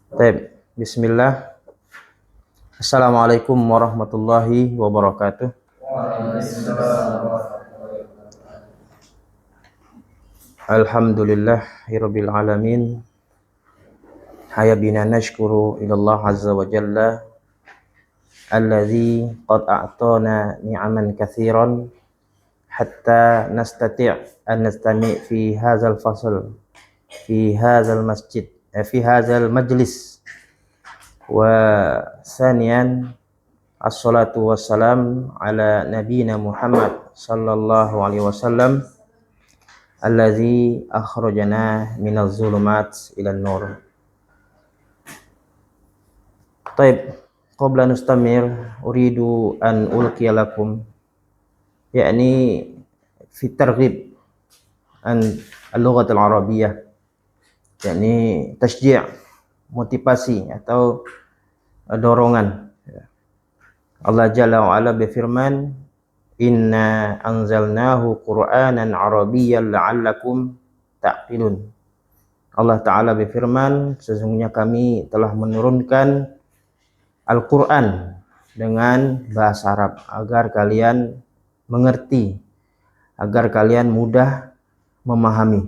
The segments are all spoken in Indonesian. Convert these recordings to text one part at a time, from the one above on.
Baik, bismillah. Assalamualaikum warahmatullahi wabarakatuh. Alhamdulillahirabbil alamin. Haya bina nashkuru ilallah azza wa jalla alladzi qad a'tana ni'aman katsiran hatta nastati' an nastami' fi hadzal fasl fi hadzal masjid fi hadzal majlis wa thaniyan assalatu wassalam ala nabiyina Muhammad sallallahu alaihi wasallam allazi akhrajana minaz zulumat ilan nur. Taib, qabla nustamir uridu an ulqiya lakum yakni fi targhib an al-lughat al-arabiyyah, yakni tasji', motivasi atau dorongan. Allah Jalla wa Ala berfirman, inna anzalnahu qur'anan arabiyyan la'allakum ta'qilun. Allah Ta'ala berfirman, sesungguhnya kami telah menurunkan Al-Quran dengan bahasa Arab agar kalian mengerti, agar kalian mudah memahami.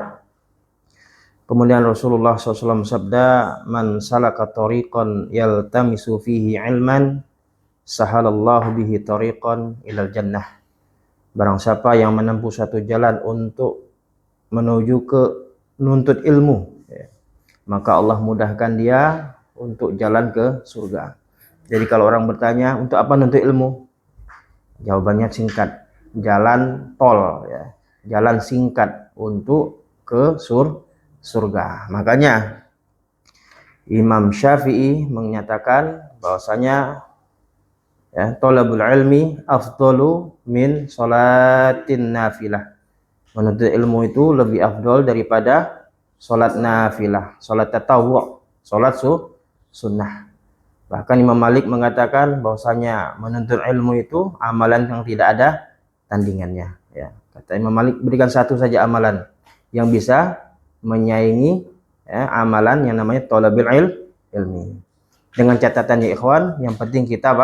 Kemudian Rasulullah SAW sabda, man salaka tariqan yaltamisu fihi ilman sahalallahu bihi tariqan ilal jannah. Barang siapa yang menempuh satu jalan untuk menuju ke menuntut ilmu, maka Allah mudahkan dia untuk jalan ke surga. Jadi kalau orang bertanya, untuk apa menuntut ilmu? Jawabannya singkat, jalan tol, ya. Jalan singkat untuk ke surga. Makanya Imam Syafi'i menyatakan bahwasanya thalabul ilmi afdalu min sholatin nafilah. Menuntut ilmu itu lebih afdal daripada sholat nafilah, sholat tatawwu', sholat sunnah. Bahkan Imam Malik mengatakan bahwasanya menuntut ilmu itu amalan yang tidak ada tandingannya. Ya, kata Imam Malik, berikan satu saja amalan yang bisa menyaingi amalan yang namanya thalabul ilmi. Dengan catatan ya ikhwan, yang penting kita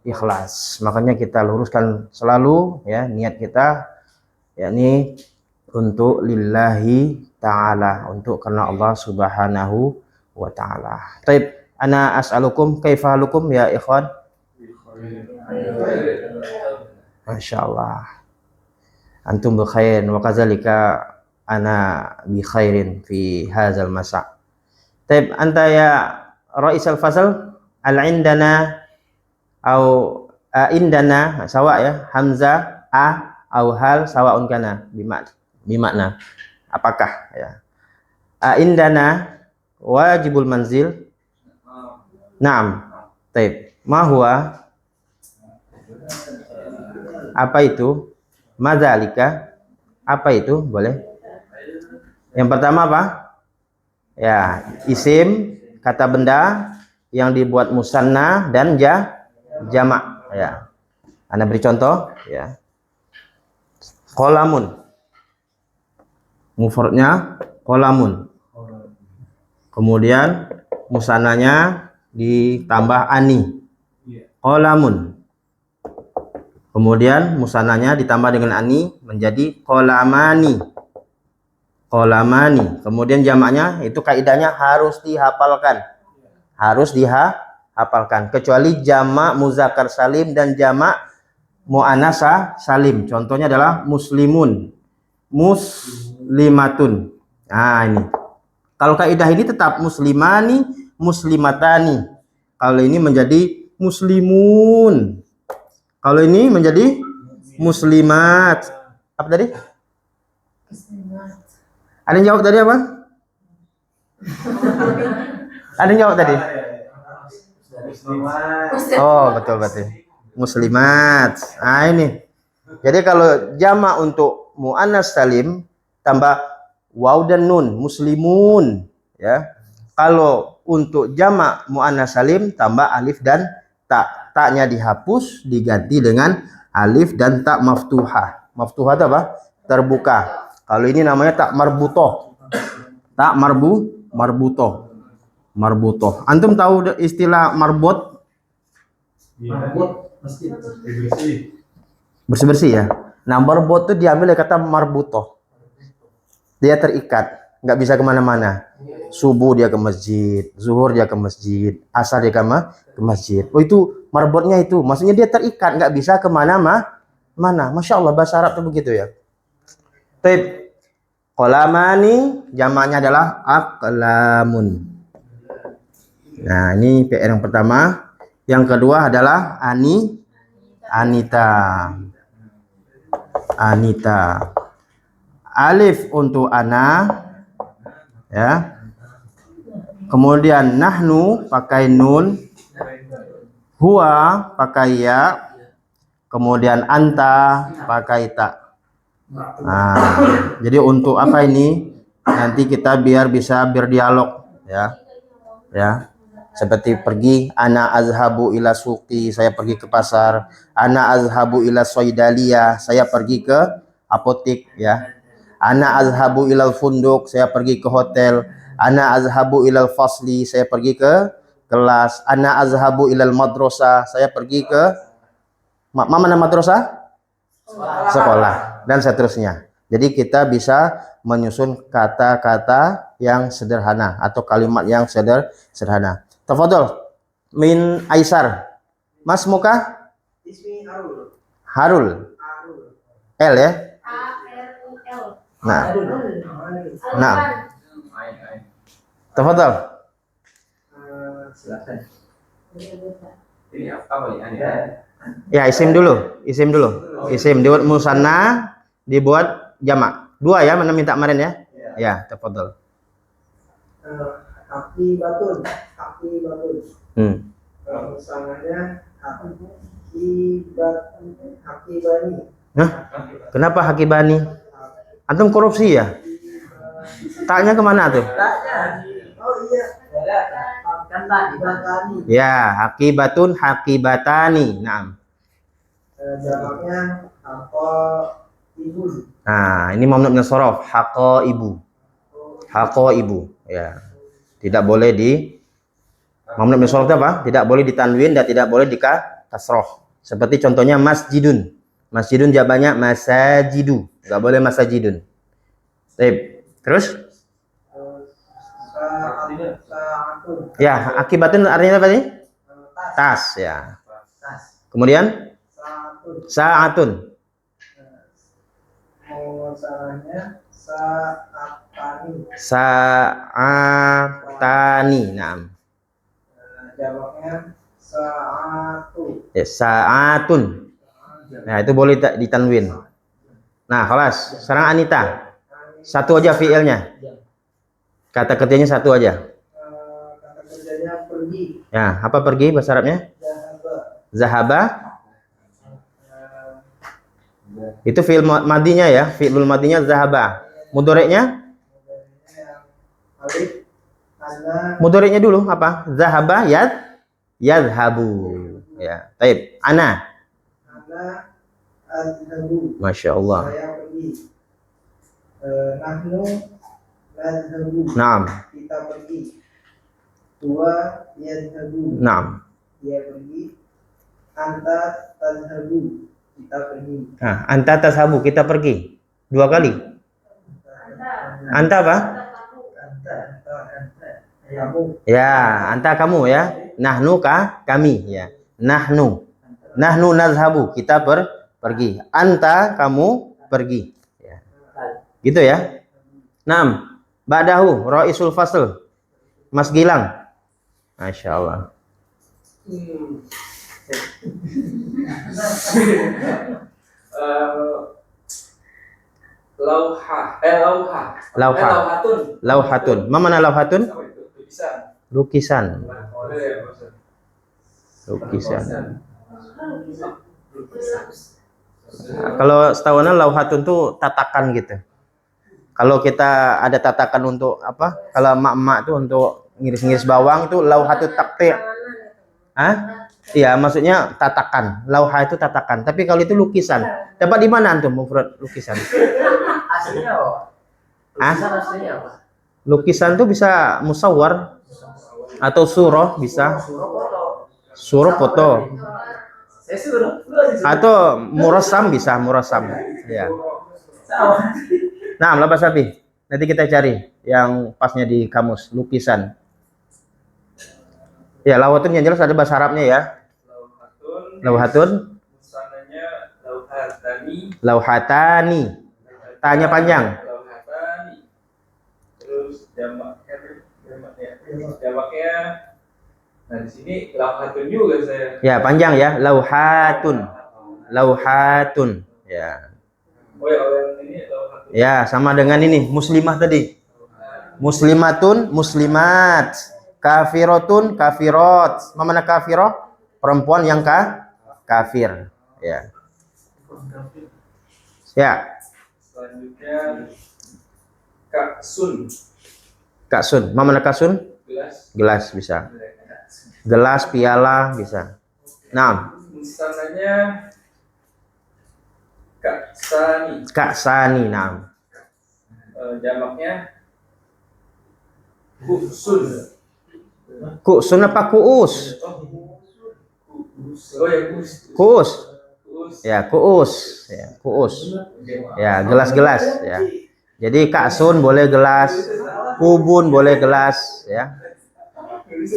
ikhlas. Makanya kita luruskan selalu ya niat kita, yakni untuk lillahi ta'ala, untuk karena Allah subhanahu wa ta'ala. Taib, ana as'alukum kaifa halukum ya ikhwan? Masyaallah. Antum bi khairin wa kadzalika ana bi khairin fi hadzal masa'. Taib, anta ya Raisal Fasal al-indana au indana sawa ya, hamzah a au hal sawaun kana bimakna apakah ya. Indana wajibul manzil. Naam. Taib. Ma huwa? Apa itu? Madzalika? Apa itu? Boleh. Yang pertama apa? Ya, isim, kata benda yang dibuat musanna dan jamak. Ya. Anda beri contoh. Ya. Qolamun. Mufradnya qolamun. Kemudian musannanya ditambah ani. Qolamun. Kemudian musannanya ditambah dengan ani menjadi qolamani. Qolamani. Kemudian jamaknya itu kaidahnya harus dihafalkan. Harus dihafalkan. Kecuali jamak muzakkar salim dan jamak muannats salim. Contohnya adalah muslimun, muslimatun. Nah ini. Kalau kaidah ini tetap muslimani, muslimatani. Kalau ini menjadi muslimun. Kalau ini menjadi muslimat. Apa tadi? Ada yang jawab tadi apa? Ada yang jawab tadi? Oh, betul berarti. Muslimat. Nah, ini. Jadi kalau jamak untuk muannats salim tambah waw dan nun, muslimun, ya. Kalau untuk jamak muannats salim tambah alif dan ta. Ta-nya dihapus diganti dengan alif dan ta maftuhah. Maftuhah itu apa? Terbuka. Kalau ini namanya tak marbutoh. Tak marbutoh. Marbutoh. Antum tahu istilah marbot? Marbot masjid. Bersih-bersih ya. Nah, marbot itu diambil dari kata marbutoh. Dia terikat, nggak bisa kemana-mana. Subuh dia ke masjid, zuhur dia ke masjid, asar dia ke masjid. Oh itu marbotnya itu, maksudnya dia terikat, nggak bisa mana. Masya Allah bahasa Arab itu begitu ya. Taib. Qalamani jamaknya adalah aqlamun. Nah ini PR yang pertama. Yang kedua adalah Anita. Alif untuk ana, ya. Kemudian nahnu pakai nun, huwa pakai ya, kemudian anta pakai ta. Nah, jadi untuk apa ini? Nanti kita biar bisa berdialog, ya. Ya. Seperti pergi, ana azhabu ila suqi, saya pergi ke pasar. Ana azhabu ila soidalia, saya pergi ke apotik, ya. Ana azhabu ilal funduk, saya pergi ke hotel. Ana azhabu ilal fasli, saya pergi ke kelas. Ana azhabu ilal madrasah, saya pergi ke mana madrasah? Sekolah. Dan seterusnya. Jadi kita bisa menyusun kata-kata yang sederhana atau kalimat yang sederhana. Tafadhol min Aisar. Mas muka? Ismi Harul. Harul. L ya? Nah. Nah. Tafadhol. Silakan. Ini apa ya? Ya, isim dulu. Isim dibuat musanna, dibuat jamak. Dua ya, mana minta kemarin ya? Ya, tafadhol. Akibatun. Misalnya hakibani. Hah? Kenapa hakibani? Antum korupsi ya? Taknya kemana tuh? Oh iya. Hakibatani. Ya, hakibatani. Naam. Jamaknya ibu. Nah, ini mamnu min shorof, ibu. Ya. Tidak boleh di mamnu min shorof apa? Tidak boleh ditanwin dan tidak boleh di kasroh. Seperti contohnya masjidun. Masjidun jawabannya masajidu. Enggak boleh masajidun. Terus? Ya, akibatun artinya apa nih? Tas ya. Kemudian? Sa'atun. Sa'atani. Naam. Jawabnya sa'atu. Ya, sa'atun. Nah, itu boleh ditanwin. Nah, kelas. Sekarang Anita. Satu aja fiilnya. Kata kerjanya satu aja. Kata kerjanya pergi. Ya, apa pergi bahasa Arabnya? Zahaba. Itu fi'il madinya ya, fi'il madinya zahaba. Mudhari'nya? Mudhari'nya dulu apa? Zahaba yadhhabu. Ya, baik. Ana azhabu. Masya Allah. Saya pergi. Nahnu nadhhabu. Naam. Kita pergi. Huwa yadhhabu. Naam. Dia pergi. Anta tadhhabu. Kita pergi. Nah, anta tazhabu, kita pergi. Dua kali. Anta apa? Anta. Kamu. Ya, anta kamu ya. Nahnu kami ya. Nahnu nazhabu, kita pergi. Anta kamu pergi. Ya. Gitu ya. Naam. Ba'dahu Raisul Fasl. Mas Gilang. Masya Allah. Lauhatun. Mana lauhatun? Lukisan. Kalau setahunan lauhatun tuh tatakan gitu. Kalau kita ada tatakan untuk apa? Kalau emak-emak tuh untuk ngiris-ngiris bawang tuh lauhatut taqti'. Hah? Iya, maksudnya tatakan. Lauha itu tatakan. Tapi kalau itu lukisan. Dapat di mana antum mufrad lukisan? Aslinya apa? Lukisan aslinya apa? Lukisan tuh bisa musawwar. Atau surah bisa. Surah foto. Atau murasam bisa, murasam. Ya. Nah, labas sapi. Nanti kita cari yang pasnya di kamus, lukisan. Ya, lawatun yang jelas ada bahasa Arabnya ya. Lauhatun. Lauhatani. Tanya panjang. Terus jamaknya, nah di sini lauhatun juga saya. Ya, panjang ya. Lauhatun. Lauhatun. Ya. Oh ya, yang ini lauhatun. Ya, sama dengan ini, muslimah tadi. Muslimatun, muslimat. Kafiratun, kafirat. Mana kafiroh? Perempuan yang kafir. Ya. Ya. Selanjutnya kaksun. Kaksun. Mana kaksun? Gelas. Gelas bisa. Gelas, piala bisa. Nah, Misalnya kaksani. kaksani. Nah. Jamaknya kusun. Kusun apa kuus? Oh ya, Kuus. Ya, kuus. Ya, kuus. Ya, gelas-gelas ya. Jadi kaksun boleh gelas, kubun boleh gelas ya.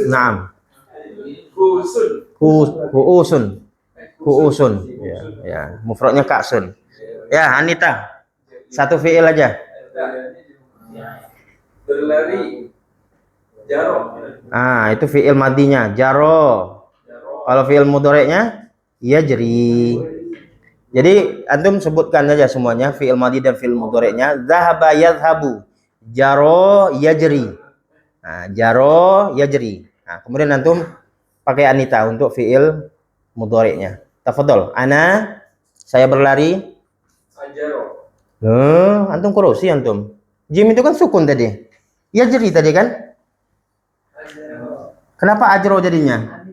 Nah. Kuusun. Kuusun. Ya, ya. Mufradnya kaksun. Ya, Anita. Satu fiil aja. Berlari. Jaro. Ah, itu fiil madinya, jaro. Kalau fiil mudhoreknya yajri. Jadi antum sebutkan aja semuanya fiil madi dan fiil mudhoreknya. Dzahaba yadhhabu. Jaro yajri. Nah, jaro yajri. Nah, kemudian antum pakai Anita untuk fiil mudhoreknya. Tafadhol. Ana, saya berlari. Ajaro. Antum kurusi antum. Jim itu kan sukun tadi. Yajri tadi kan? Kenapa ajro jadinya?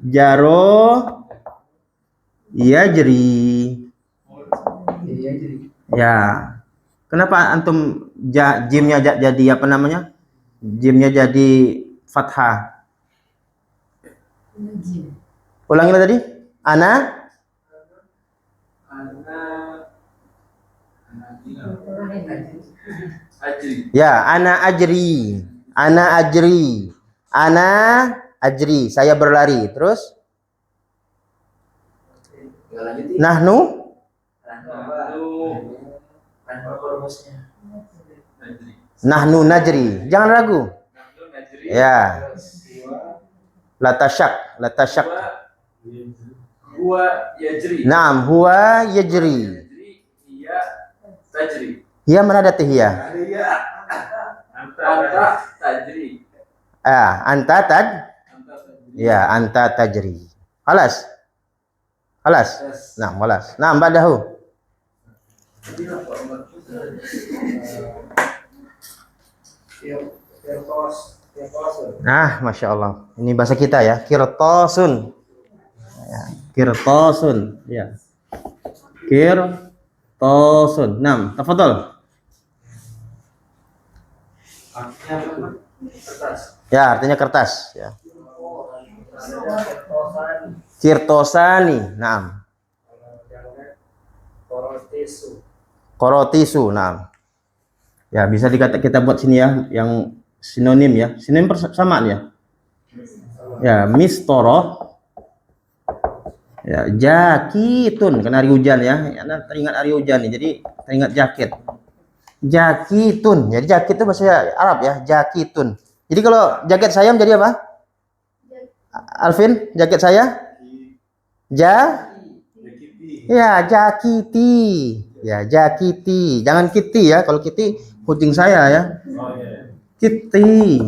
Jaro yajri. Ya. Kenapa antum jimnya jadi apa namanya? Jimnya jadi fathah. Ulangi tadi. Ana Ajri. Ya, ana ajri. Ana ajri. Ana ajri. Saya berlari. Terus? Nahnu? Nahnu najri. Jangan ragu. Ya. Latasyak. Latasyak. Huwa yajri. Naam, huwa yajri. Iya tajri. Hiya mana ada hiya? Anta tajri. Anta Ya, anta tajri. Halas. Halas. Nah, halas. Nah, ba'dahu. Nah, Masya Allah. Ini bahasa kita ya. Kirtosun. Ya, kirtosun. Ya. Kirtosun. Nah, tafadhol. Ya, artinya kertas. Ya. Kirtosani. Nah. Korotisu. Nah. Ya, bisa kita buat sini ya, yang sinonim ya. Sinonim persamaan ya. Ya, mistoroh. Ya, jakitun, kan hari hujan ya. Anda teringat hari hujan nih, jadi teringat jaket. Jakitun. Jadi jaket itu bahasa Arab ya, jakitun. Jadi kalau jaket saya menjadi apa? Alvin, jaket saya? Ya, jakiti. Ya, jakiti. Jangan kitty ya. Kalau kitty kucing saya ya. Kitty.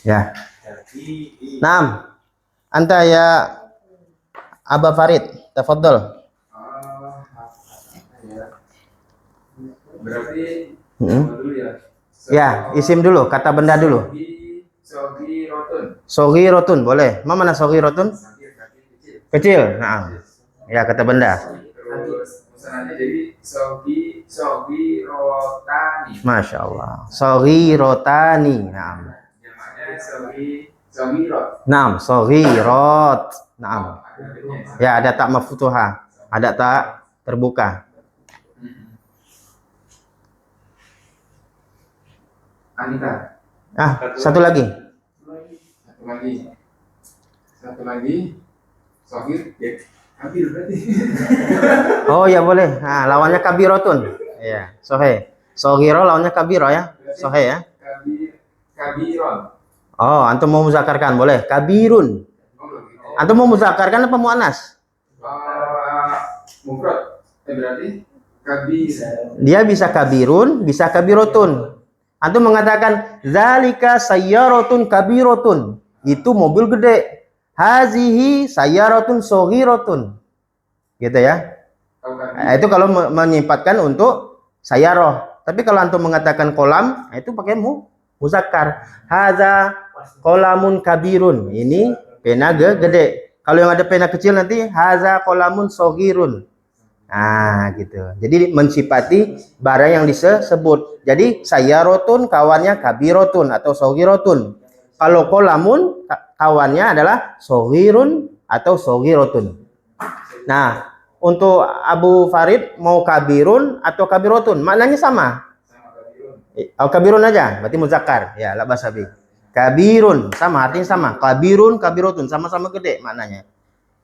Ya. Naam. Anta ya Aba Farid, tafadhol. Berarti dulu ya. Ya, isim dulu, kata benda dulu. Sogi rotun. Sogi rotun, boleh. Mana sogi rotun? Kecil. Nah, ya kata benda. Terus misalnya jadi sogi rotani. Masya Allah. Sogi rotani. Nah. Jamaknya Sohirot. Naam, saghirat. Naam. Ya, ada tak maftuhah, ada tak terbuka. Anita. Satu lagi. Satu lagi. Sohir. Ya. Kabir berarti. Oh ya boleh. Lawannya kabirotun. Iya, sohe. Soghiro lawannya kabiro ya. Sohe ya. Kabiron. Oh, antum mau muzakarkan boleh. Kabirun. Antum mau muzakarkan apa muannas? Mufrad. Berarti kabir. Dia bisa kabirun, bisa kabirotun. Antum mengatakan zalika sayyaratun kabirotun. Itu mobil gede. Hazihi sayyaratun soghirotun. Gitu ya. Itu kalau menyifatkan untuk sayyarah. Tapi kalau antum mengatakan kolam, itu pakai muzakkar. Haza kolamun kabirun. Ini pena gede. Kalau yang ada pena kecil nanti haza kolamun soghirun. Gitu. Jadi mensifati barang yang disebut. Jadi sayyarotun kawannya kabirotun atau soghirotun. Kalau kolamun kawannya adalah soghirun atau soghirotun. Nah, untuk Abu Farid mau kabirun atau kabirotun, maknanya sama. Oh, kabirun aja, berarti muzakkar. Ya, la basabi. Kabirun sama, artinya sama. Kabirun, kabirotun sama-sama gede maknanya.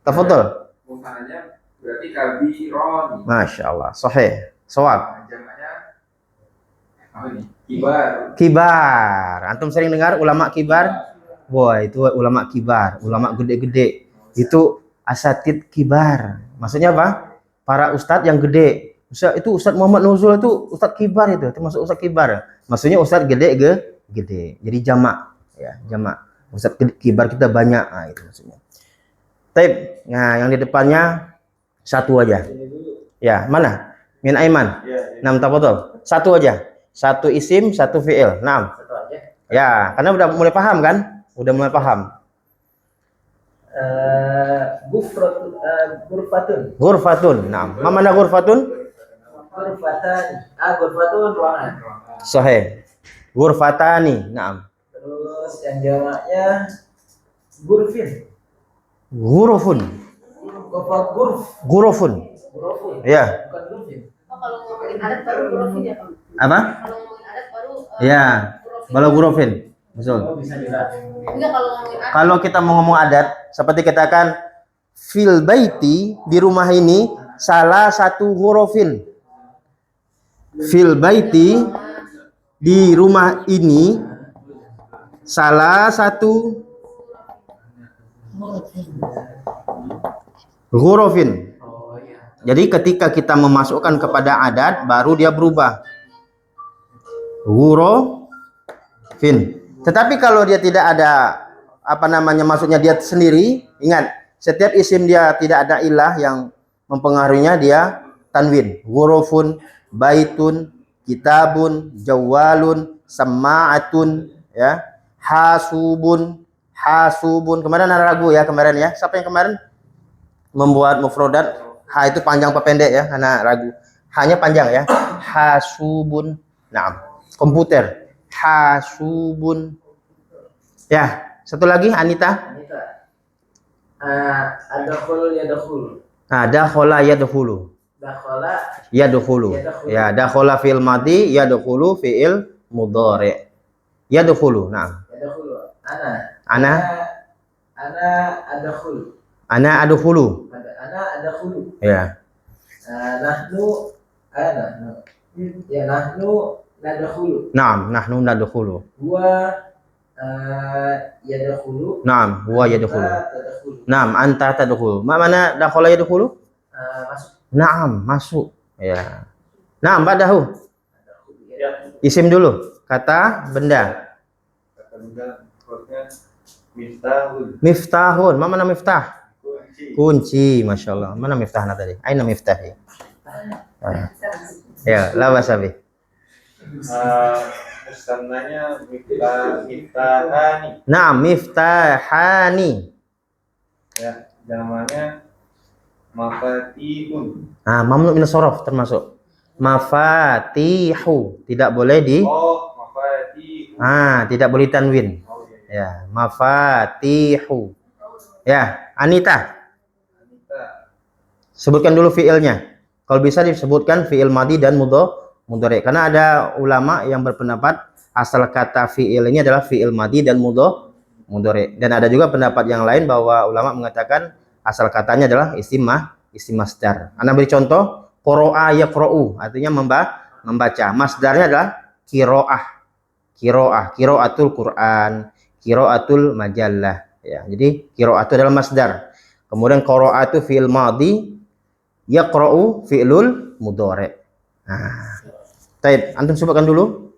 Tafadhol. Maknanya berarti kabiron. Masya Allah, sahih, shawab. Jamaknya apa nih? Kibar. Kibar. Antum sering dengar ulama kibar? Wah, itu ulama kibar, ulama gede-gede. Itu asatid kibar. Maksudnya apa? Para ustadz yang gede. Itu Ustadz Muhammad Nuzul itu Ustadz kibar itu, termasuk Ustadz kibar. Maksudnya Ustadz gede. Jadi jamak, ya, jamak. Ustadz kibar kita banyak, itu maksudnya. Taib. Nah, yang di depannya satu aja. Ya, mana? Min Aiman. Nam tafadhol. Satu aja. Satu isim, satu fi'il. Naam. Ya, karena udah mulai paham kan? Udah mulai paham. Ghurfatun. Naam. Ma mana ghurfatun? Ghurfatun ruangan. Sahih. Ghurfatani. Naam. Terus yang jamaknya ghurfin. Ghurufun. Ghurufun. Ya. Bukan ghurfin. Kalau ngomongin adat baru hurufin ya, Pak? Apa? Kalau ngomongin adat baru Ya. hurufin. Kalau ghurufin. Betul. Bisa juga. Enggak, kalau ngomongin adat. Kalau kita mau ngomong adat, seperti katakan fil baiti, di rumah ini salah satu hurufin. Fil baiti, di rumah ini salah satu hurufin. Jadi ketika kita memasukkan kepada adat, baru dia berubah. Hurufin. Tetapi kalau dia tidak ada maksudnya dia sendiri, ingat, setiap isim dia tidak ada ilah yang mempengaruhinya, dia tanwin. Hurufun, baitun, kitabun, jawalun, sama'atun, ya, hasubun. Kemarin ada ragu ya, kemarin ya. Siapa yang kemarin membuat mufrodat? Ha itu panjang apa pendek ya? Karena ragu. Hanya panjang ya. Hasubun. Naam. Komputer. Hasubun. Ya, satu lagi Anita. Adkhul yadkhul. Dakhala yadkhulu. Yadkhulu. Ya, dakhala fil madhi, yadkhulu fi'il mudhari'. Yadkhulu. Naam. Yadkhulu. Ana Adkhul. Ana adkhulu. Ana adkhulu. Ya. Nahnu nadkhulu. Naam, nahnu nadkhulu. Huwa yadkhulu. Naam, huwa yadkhulu. Tadkhulu. Naam, anta tadkhulu. Mana dakhala yadkhulu? Masuk. Naam, masuk. Ya. Naam, badahu. Isim dulu. Kata benda. Kata benda kodnya miftahun. Miftahun. Mana miftah? Kunci. Kunci, Masya Allah. Mana miftahna tadi? Aina miftahi? Ya, la wasabi. Mustannanya miftahani. Naam, miftahani. Ya, namanya mafatihun. Mamnu min sorof termasuk. Mafatihu. Tidak boleh di Oh, mafatih. tidak boleh tanwin. Oh iya. Ya, mafatihu. Ya, Anita. Sebutkan dulu fiilnya. Kalau bisa disebutkan fiil madi dan mudhari. Karena ada ulama yang berpendapat asal kata fiil ini adalah fiil madi dan mudhari. Dan ada juga pendapat yang lain bahwa ulama mengatakan asal katanya adalah isim masdar. Anda beri contoh, qara'a yaqra'u, artinya membaca. Masdarnya adalah qira'atul Quran, qira'atul majallah. Ya, jadi qira'atu adalah masdar. Kemudian qara'a itu fiil madi, yaqra'u fi'lul mudhari. Nah, taib, antum sebutkan dulu.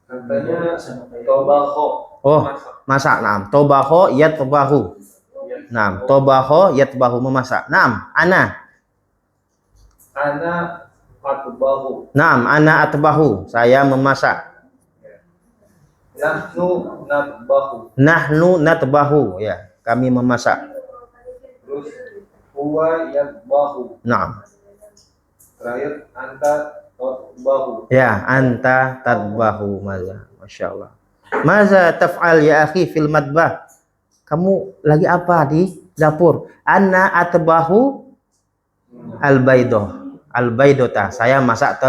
Katanya tobako. Oh, masak. Naam, tobaho yatbahu. Naam, tobaho yatbahu, memasak. Naam, ana. Ana atbahu. Naam, ana atbahu, saya memasak. Nahnu natbahu. Nahnu natbahu, ya, kami memasak. Terus huwa yatbahu. Naam. Terakhir anta tatbahu. Ya, anta tadbahu. Maza, Masya Allah. Maza taf'al ya akhi fil madbah. Kamu lagi apa di dapur? Ana atbahu al-baidoh. Al-baidota. Saya masak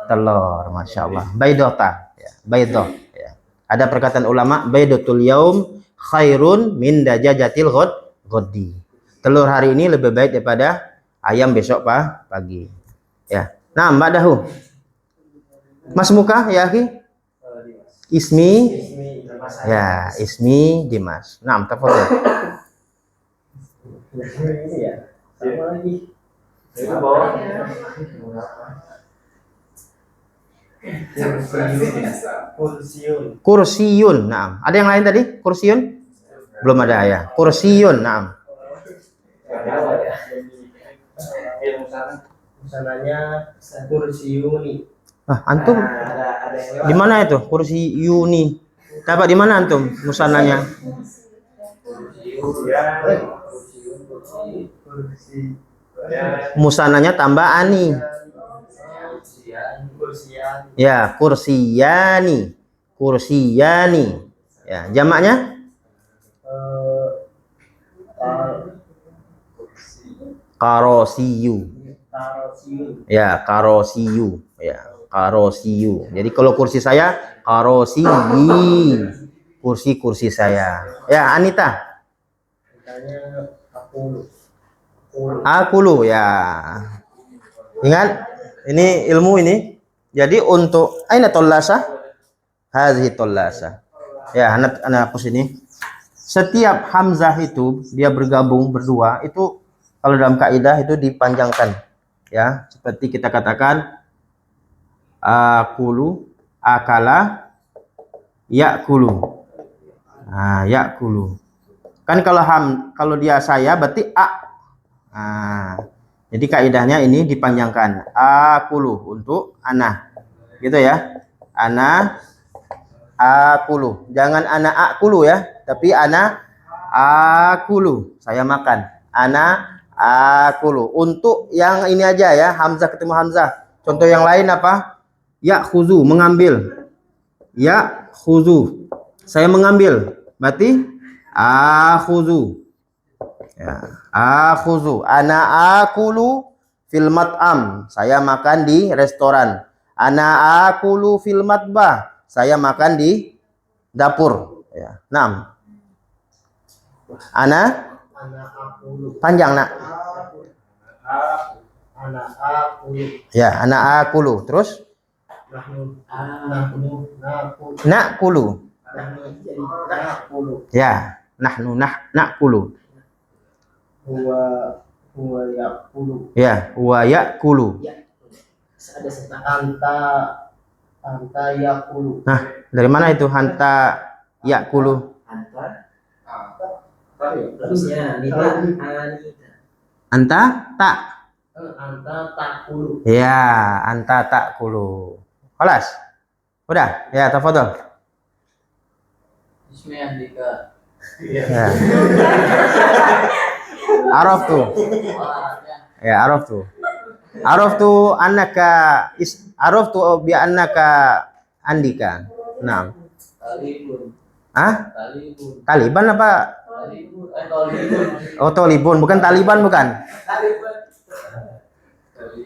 telur. Masya Allah. Baidota. Ya, baidoh. Ya. Ada perkataan ulama, baidotul yaum khairun min dajajatil ghadi. Telur hari ini lebih baik daripada ayam besok pagi. Ya. Nah, Mbak Dahu. Mas muka ya akhi? Ismi. Ya, ismi Dimas. Nah, tafadhol. Iya. Sama lagi. Itu bawah. Kursiun. Kursiyun. Nah, ada yang lain tadi? Kursiyun? Belum ada ya. Kursiyun. Nah. Musananya kursiuni. Ah, antum Ada yang di mana itu? Kursiyuni. Dapat di mana antum musananya? Musananya tambah ani. Ya, kursiyani. Kursiyani. Ya, jamaknya karosiyu. Ya, karosiyu. Ya, karosiyu. Jadi kalau kursi saya karosiyi. Kursi saya. Ya, Anita. Akulu ya. Ingat, ini ilmu ini. Jadi untuk aina tollasa? Hazihi tollasa. Ya, anak hapus ini. Setiap hamzah itu dia bergabung berdua, itu kalau dalam kaidah itu dipanjangkan. Ya, seperti kita katakan akulu, akala, yakulu. Nah, yakulu. Kan kalau dia saya berarti a. Nah, jadi kaidahnya ini dipanjangkan. Akulu untuk ana. Gitu ya. Ana akulu. Jangan ana akulu ya, tapi ana akulu. Saya makan. Ana akulu. Untuk yang ini aja ya, hamzah ketemu hamzah. Contoh yang lain apa? Ya khuzu, mengambil. Ya khuzu. Saya mengambil. Berarti akhuzu. Ya, akhuzu. Ana akulu fil mat'am. Saya makan di restoran. Ana akulu fil matbah. Saya makan di dapur. Ya. 6. Ana panjang nak. Ya, ana akulu. Terus nakulu. Ya, nakulu. Huwa yakulu. Ya, huwa yakulu. Ada serta anta yakulu. Nah, dari mana itu hanta yakulu? Terusnya Anita. Anta tak. Anta takulu. Ya, anta takulu. Kelas. Udah, ya tafadhol. Ismi Andika. Ya. Araftu. Ya, araftu annaka araftu bi annaka andika. Naam. Alifun. Ah, Talibun. Taliban apa? Talibun. Talibun. Oh, Tolibun, bukan Taliban bukan? Talibun.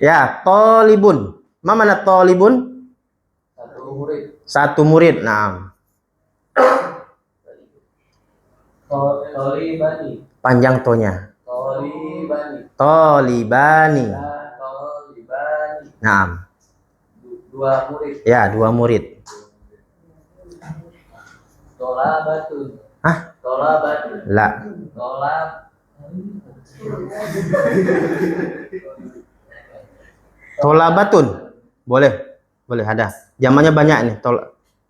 Ya, Tolibun. Mana Tolibun? Satu murid. Satu murid. Nah, Tolibani. panjang tonya. Tolibani. Tolibani. Tolibani. Nah, Dua murid. ya, dua murid. Tolabatun. Hah? Tolabatun. La. Tolab. Tolabatun. Boleh. Boleh ada. Jamannya banyak nih.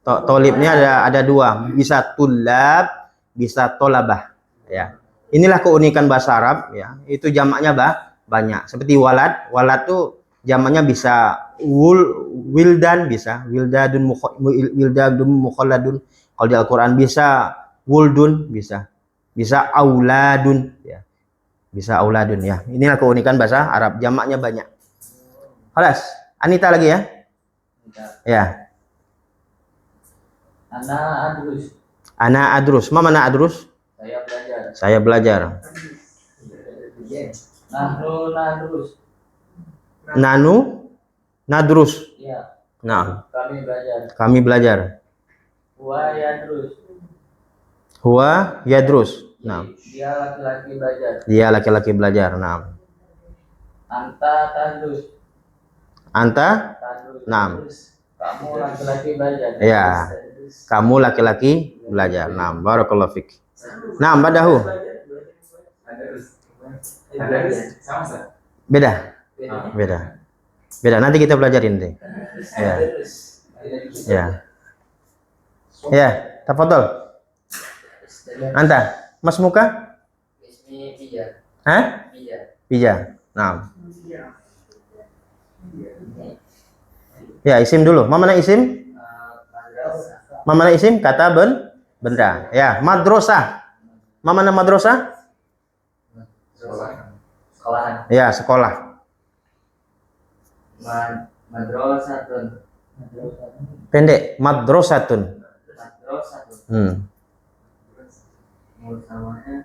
Tolibnya ada dua. Bisa tulab, bisa tolabah. Ya. Inilah keunikan bahasa Arab. Ya. Itu jamaknya banyak. Seperti walad. Walad tuh jamaknya bisa wildan, bisa wildadun mukhalladun. Kalau di Al-Quran bisa wuldun, bisa auladun, ya. Bisa auladun, ya. Inilah keunikan bahasa Arab, jamaknya banyak. Halas, Anita lagi ya. Ya. Ana adrus. Mana adrus? Saya belajar. Saya belajar. Nahnu nadrus. Nanu nadrus. Iya. Nah, Kami belajar. kami belajar. Huwa yadrus. Huwa yadrus. Nah, Dia laki-laki belajar. dia laki-laki belajar. Nah, Anta tadrus. anta. Tadrus. Nah, Kamu laki-laki belajar. ya, kamu laki-laki belajar. Nah, barakallahu fik. Nah, badahu. Sama sah. Beda. Beda. Beda. Nanti kita pelajarin deh. Ya. Ya. Ya, tafadhol. Anta, Mas Muka? Ismi Pija. Hah? Pija. Pija. Nah. Ya, isim dulu. Mana isim? Madrasah. Mana isim? Kata benda. Ya, madrasah. Mana madrasah? Sekolahan. Ya, sekolah. Madrasatun. Pendek, madrasatun. Madrasatun. Samanya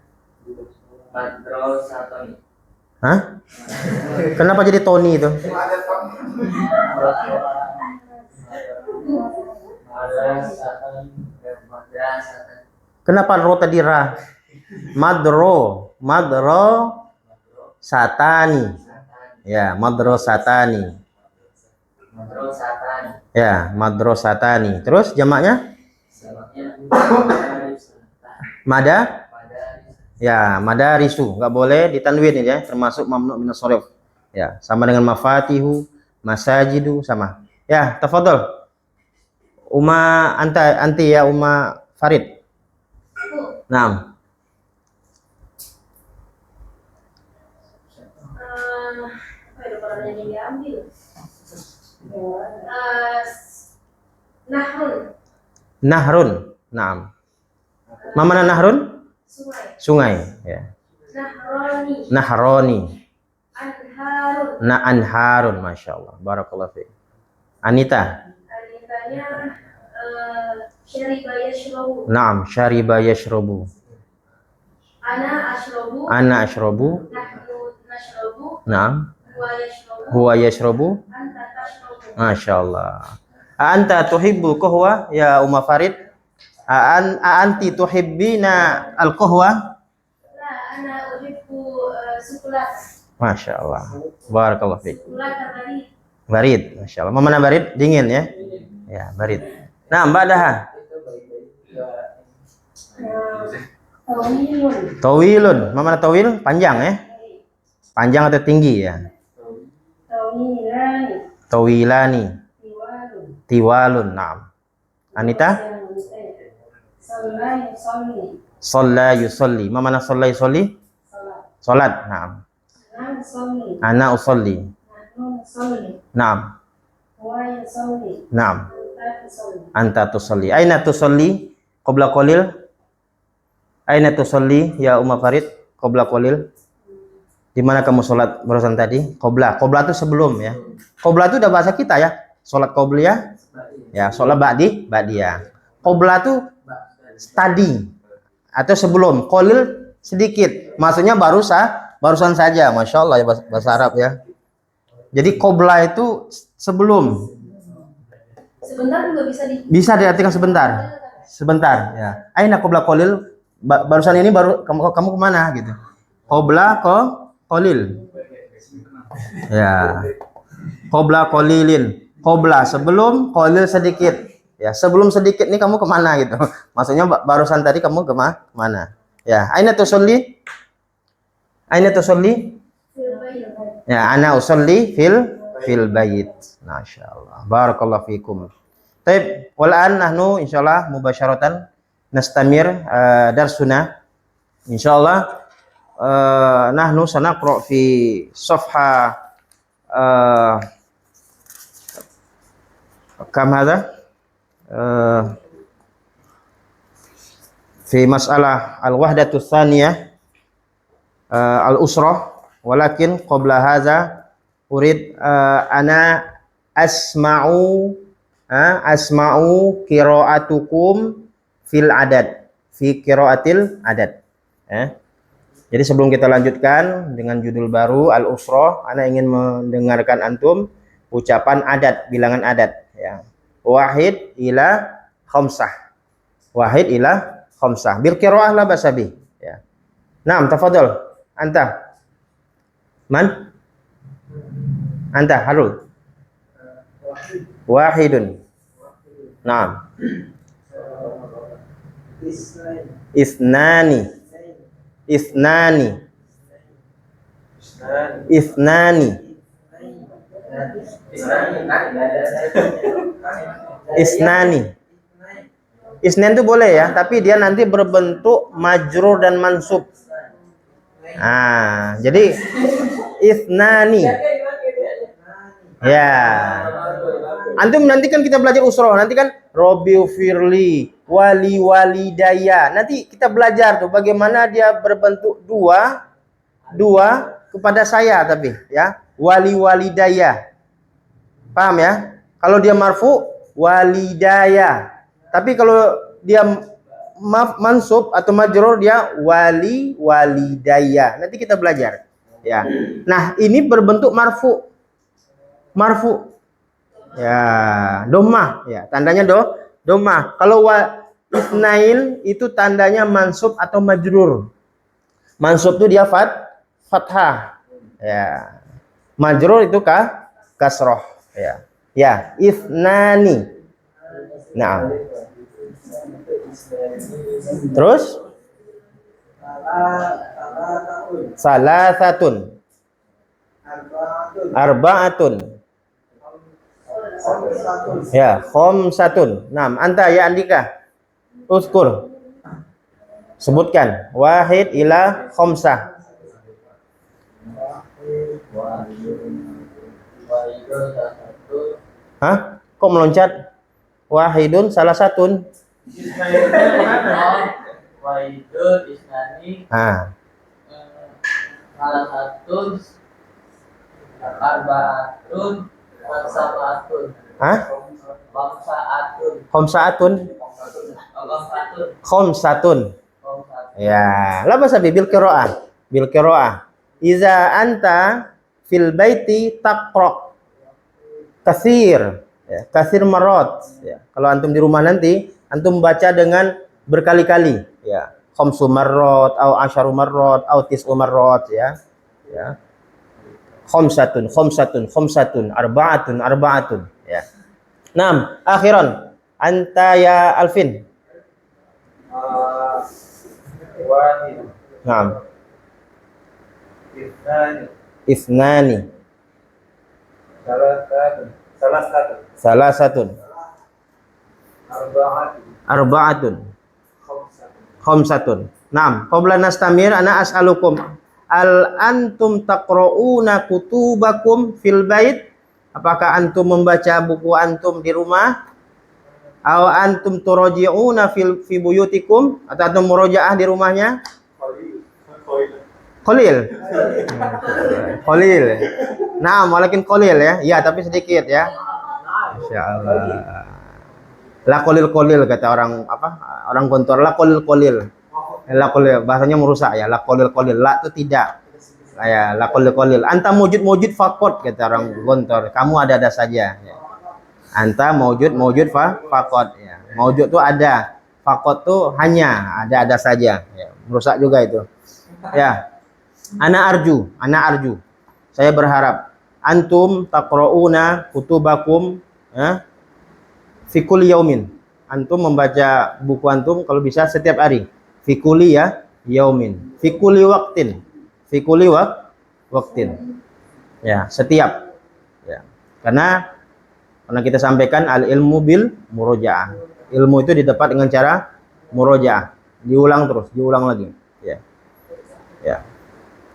madrasatun. Hah? Kenapa jadi Tony itu? Madrasatun. Madrasatun. Kenapa ro tadi ra? Madro satani. Ya, madro satani. Madrasatun. Ya, madro satani. Terus jamaknya? Samanya Mada? madaris. Ya, madarisu. Nggak boleh ditanwin ya, termasuk mamnu minas shorif. Ya, sama dengan mafatihu, masajidu sama. Ya, tafadhol. Anti ya, Farid. Naam. Apa itu kalau yang diambil? Nahrun, Nahrun. Naam. Mana nahrun? sungai. Sungai, ya. Nahroni, Nahroni. anharun. Anharun, Masya Allah. Barakallahu fiik. Anita. Anitanya syariba yashrobu. Naam, syariba yashrobu. Ana ashrobu. Ana ashrobu. Nahnu nashrobu. Naam. Huwa yashrobu. Huwa yashrobu. Anta tashrobu. Masya Allah. Anta tuhibbul qahwa ya Farid? Anti tuhibbina al-qahwa? La ana uhibbu sukulat. Masya Allah. Barakallahu fiik. Sukulat tadi. Barid, Masya Allah. Mana barid? Dingin ya? Ya, barid. Nah, Mbak Daha. Tawilun. Tawilun. Mana tawil? Panjang ya? Panjang atau tinggi ya? Tawilani. Tawilani. Tiwalun. Tiwalun. Naam. Anita? Sallah yusalli. Shalla yusalli. Mana shalla yusalli? Salat. Salat. Naam. Ana usalli. Ana usalli. Nahnu nusalli. Naam. Huwa yusalli. Naam. Anta tusalli. Anta tusalli. Aina tusalli? Qabla qalil. Aina tusalli ya Farid? Qabla qalil. Di mana kamu sholat barusan tadi? Qobla. Qobla itu sebelum ya. Qobla itu udah bahasa kita ya. Sholat qobliyah. Ya, sholat ba'diyah. Qobla itu tadi atau sebelum. Qalil sedikit. Maksudnya barusan saja. Masya Allah ya bahasa Arab ya. Jadi qabla itu sebelum. Sebentar juga Bisa diartikan sebentar. Sebentar ya. Aina qabla qalil. Barusan ini kamu kemana gitu. Qabla qalil. Ya. Qabla qalilin. Qabla sebelum, qalil sedikit. Ya, sebelum sedikit nih kamu kemana gitu. Maksudnya barusan tadi kamu kemana? Ya, aina tusolli? Aina tusolli? Ya, ana usolli fil bait. Masyaallah. Barakallahu fikum. Baik, walaan nahnu insyaallah mubasyaratan nastamir darsuna. Insyaallah nahnu sanaqra fi safha kam hadha fi masalah al-wahdatu tsaniyah al-usrah, walakin qabla hadza urid ana asma'u qira'atukum fil adad, fi qira'atil adad. Jadi sebelum kita lanjutkan dengan judul baru al-usrah, ana ingin mendengarkan antum ucapan adat, bilangan adat ya. Wahid ila khamsah. Wahid ila khamsah. Bil qiraah la basabi ya. Naam, tafadhal. Anta. Man? Anta Harul. Wahidun. Naam. Isnani. Isnani. Isnani. Isnani. Isnan itu boleh ya, tapi dia nanti berbentuk majrur dan mansub. Nah, jadi isnani. Ya. Antum nanti kan kita belajar usroh, nanti kan Robiu Firli, Wali Walidaya. Nanti kita belajar tuh bagaimana dia berbentuk dua kepada saya tapi ya. Wali Walidaya. Paham ya? Kalau dia marfu walidaya. Tapi kalau dia mansub atau majrur dia wali walidaya. Nanti kita belajar. Ya. Nah, ini berbentuk marfu. Marfu. Ya, dhammah ya, tandanya dhammah. Kalau isnain itu tandanya mansub atau majrur. Mansub itu dia fathah. Ya. Majrur itu kasroh ya. Ya, isnani. Nah. Terus salasatun. Arba'atun. Ya, khamsatun. Nah, anta ya Andika. Uskur. Sebutkan wahid ila khamsah. Hah? Kok meloncat? Wahidun salah satun. Wahidun isnani. Salah satun. Arbaatun. Khamsatun. Hah? Khamsatun. Khamsatun. Ya, la basa bil qiraah. Bil qiraah. Iza anta fil baiti taqra katsir ya, katsir marot ya. Kalau antum di rumah nanti antum baca dengan berkali-kali ya, khamsu marot atau asyaru marot atau tis'u marot ya. Ya. Khamsatun arba'atun ya. Naam, akhiran anta ya Alvin. Wahid. Naam. Isnani. Isnani. Salasatun. Arba'atun. Khamsatun. Naam, qabla nastamir ana as'alukum al antum taqra'una kutubakum fil bait? Apakah antum membaca buku antum di rumah? Aw antum turaji'una fi buyutikum? Atau antum murojaah di rumahnya? Qalil. Qalil. Nah, walakin qalil ya. Ya, tapi sedikit ya. Insyaallah. La kolil kolil kata orang apa? Orang Gontor, la kolil kolil. La kolil bahasanya merusak ya. La kolil kolil. La itu tidak. Ya, la kolil kolil. Anta mujud fakot kata orang Gontor. Kamu ada saja. Ya. Anta mujud fakot. Ya. Mujud itu ada. Fakot tuh hanya ada saja. Ya. Merusak juga itu. Ya. Ana arju. Saya berharap antum taqrauna kutubakum ya, fi kulli yaumin. Antum membaca buku antum kalau bisa setiap hari. Fi kulli ya yaumin. Fi kulli waqtin. Fi kulli waqtin. Ya, setiap. Ya. Karena kita sampaikan al ilmu bil murojaah. Ilmu itu didapat dengan cara murojaah. Diulang terus, diulang lagi. Ya. Ya.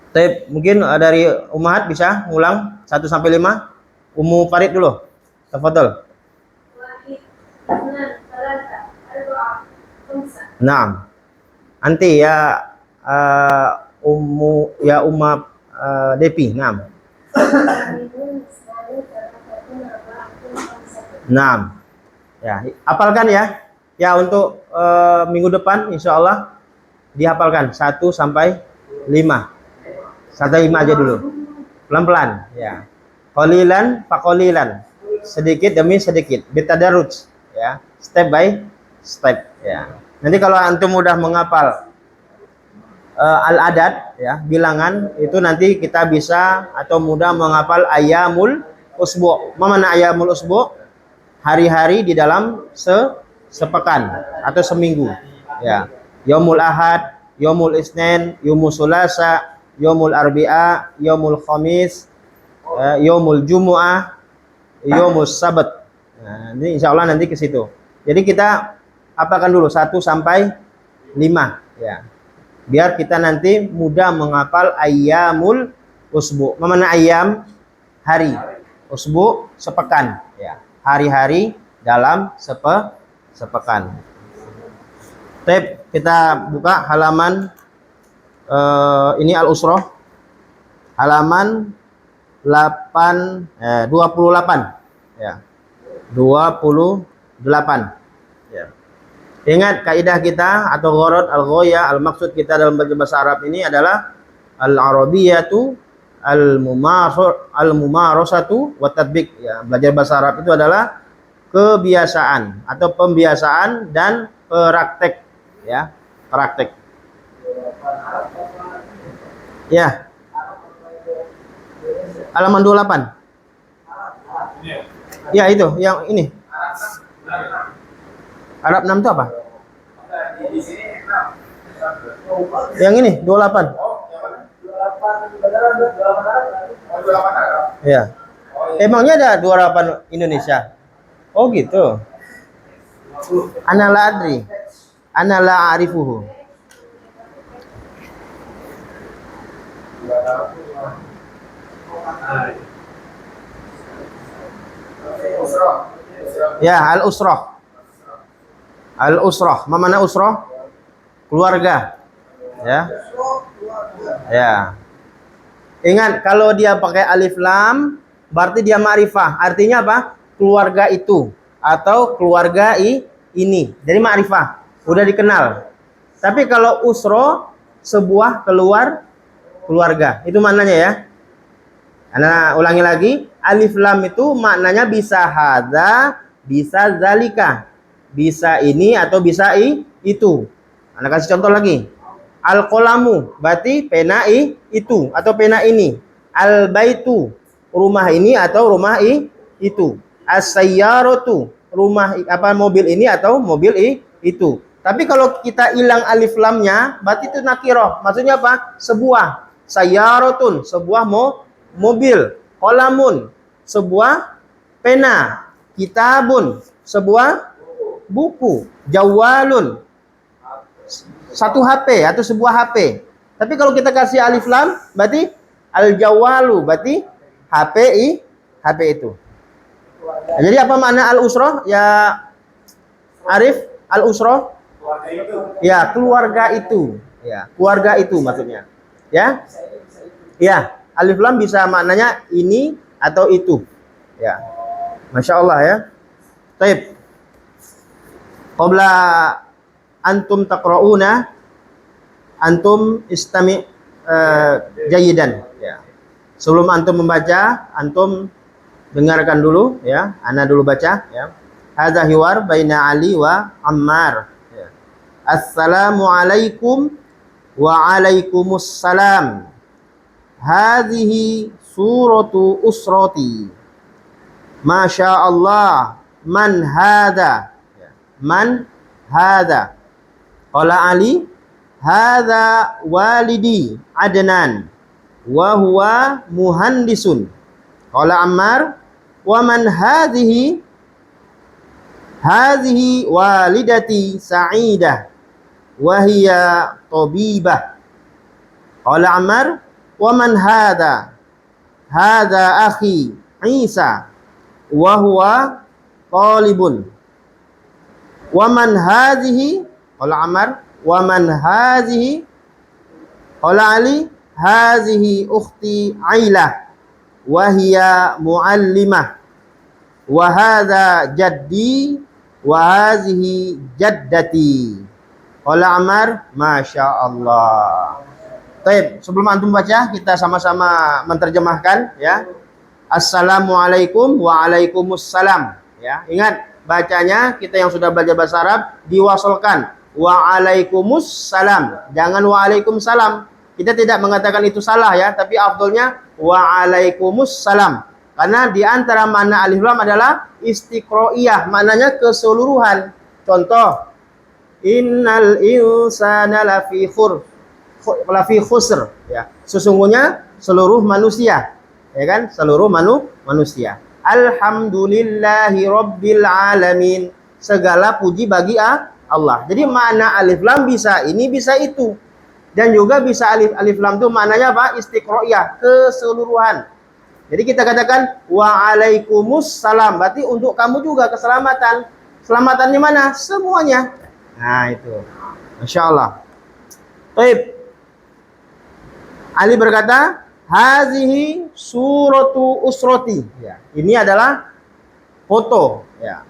Tapi mungkin dari Ummahat bisa ngulang 1 sampai 5. Ummu Farid dulu. Tafadhol. Naam. Anti ya Umma Depi. Naam. Naam. Ya, hafalkan ya. Ya untuk minggu depan insyaallah dihafalkan 1 sampai 5. 1 5 aja dulu. Pelan-pelan ya. Qalilan faqalilan. Sedikit demi sedikit. Bitadarruj ya. Step by step ya. Nanti kalau antum udah menghafal al-adad ya, bilangan itu nanti kita bisa atau mudah menghafal ayamul usbu'. Mana ayamul usbu'? Hari-hari di dalam sepekan atau seminggu ya. Yaumul Ahad, Yaumul Isnin, Yaumul Sulasa, Yaumul Arbi'a, Yaumul Khamis, Yaumul Jumu'ah, Yaumul Sabat. Nah, ini insyaallah nanti ke situ. Jadi kita apakan dulu 1 sampai 5 ya. Biar kita nanti mudah menghafal ayyamul usbu. Mana ayam? Hari. Usbu sepekan ya. Hari-hari dalam sepekan. Tab kita buka halaman ini Al-Usrah halaman 28 ya. 28 ya. Ingat kaidah kita atau gharad al-ghaya al-maksud kita dalam bahasa Arab ini adalah al-arabiyatu al-mumarasatu wa tatbiq ya. Belajar bahasa Arab itu adalah kebiasaan atau pembiasaan dan praktek ya, praktek. Ya. Halaman 28. Ya itu, yang ini. Arab 6 itu apa? Yang ini 28. Ya. Emangnya ada 28 Indonesia? Oh gitu. Ana la adri. Ana la a'rifuhu. Ya, al-usrah. Al-usrah. Mana usrah? Keluarga. Ya. Ya. Ingat kalau dia pakai alif lam berarti dia ma'rifah. Artinya apa? Keluarga itu atau keluarga ini. Jadi ma'rifah. Udah dikenal. Tapi kalau usra sebuah keluarga. Itu maknanya ya. Ana ulangi lagi, alif lam itu maknanya bisa hadza, bisa zalika. Bisa ini atau bisa itu. Ana kasih contoh lagi. Al-qalamu berarti pena itu atau pena ini. Al-baitu rumah ini atau rumah itu. As-sayyaratu rumah apa mobil ini atau mobil itu. Tapi kalau kita hilang alif lamnya berarti itu nakirah. Maksudnya apa? Sebuah. Sayyaratun sebuah mobil. Qalamun sebuah pena. Kitabun sebuah buku. Jawalun satu HP atau sebuah HP. Tapi kalau kita kasih alif lam berarti al-jawalu berarti HP itu. Nah, jadi apa makna al-usrah ya Arif? Al-usrah ya keluarga itu. Ya, keluarga itu maksudnya. Ya. Ya, alif lam bisa maknanya ini atau itu. Ya. Masya Allah ya. Baik. Qabla antum taqra'una, antum istami' jayidan. Ya. Sebelum antum membaca, antum dengarkan dulu, ya. Ana dulu baca, ya. Hadza hiwar baina Ali wa Ammar. Ya. Assalamu alaikum wa alaikumussalam. Hadhihi suratu usrati. Masya Allah. Man hadha? Man hadha? Qala Ali, hadha walidi Adnan wa huwa muhandisun. Qala Ammar, wa man hadhihi? Hadhihi walidati Sa'idah wa hiya tabibah. Qala Ammar, wa man hadha? Hadha akhi Isa wa huwa talibun. Wa man hadhihi? Qala Ammar, wa man hadhihi? Qala Ali, hadhihi ukhti Ailah wa hiya muallimah. Wa hadha jaddi wa hadhihi jaddati. Qala Ammar, masya Allah. Baik, sebelum antum baca, kita sama-sama menterjemahkan, ya. Assalamualaikum wa alaikumussalam. Ya, ingat bacanya kita yang sudah belajar bahasa Arab diwasalkan waalaikumsalam, jangan waalaikumsalam. Kita tidak mengatakan itu salah, ya, tapi afdolnya waalaikumsalam. Karena di antara makna alif lam adalah istiqro'iyah, maknanya keseluruhan. Contoh, innal insana lafi khusr, ya. Sesungguhnya seluruh manusia, ya kan? Seluruh manusia. Alhamdulillahi rabbil alamin. Segala puji bagi Allah. Jadi makna alif lam bisa ini, bisa itu. Dan juga bisa alif lam itu maknanya apa? Istiqro'iyah, keseluruhan. Jadi kita katakan waalaikumsalam, berarti untuk kamu juga keselamatan. Selamatannya mana? Semuanya. Nah, itu. Masya Allah. Baik. Ali berkata, hazihi suratu usroti. Ya, ini adalah foto, ya.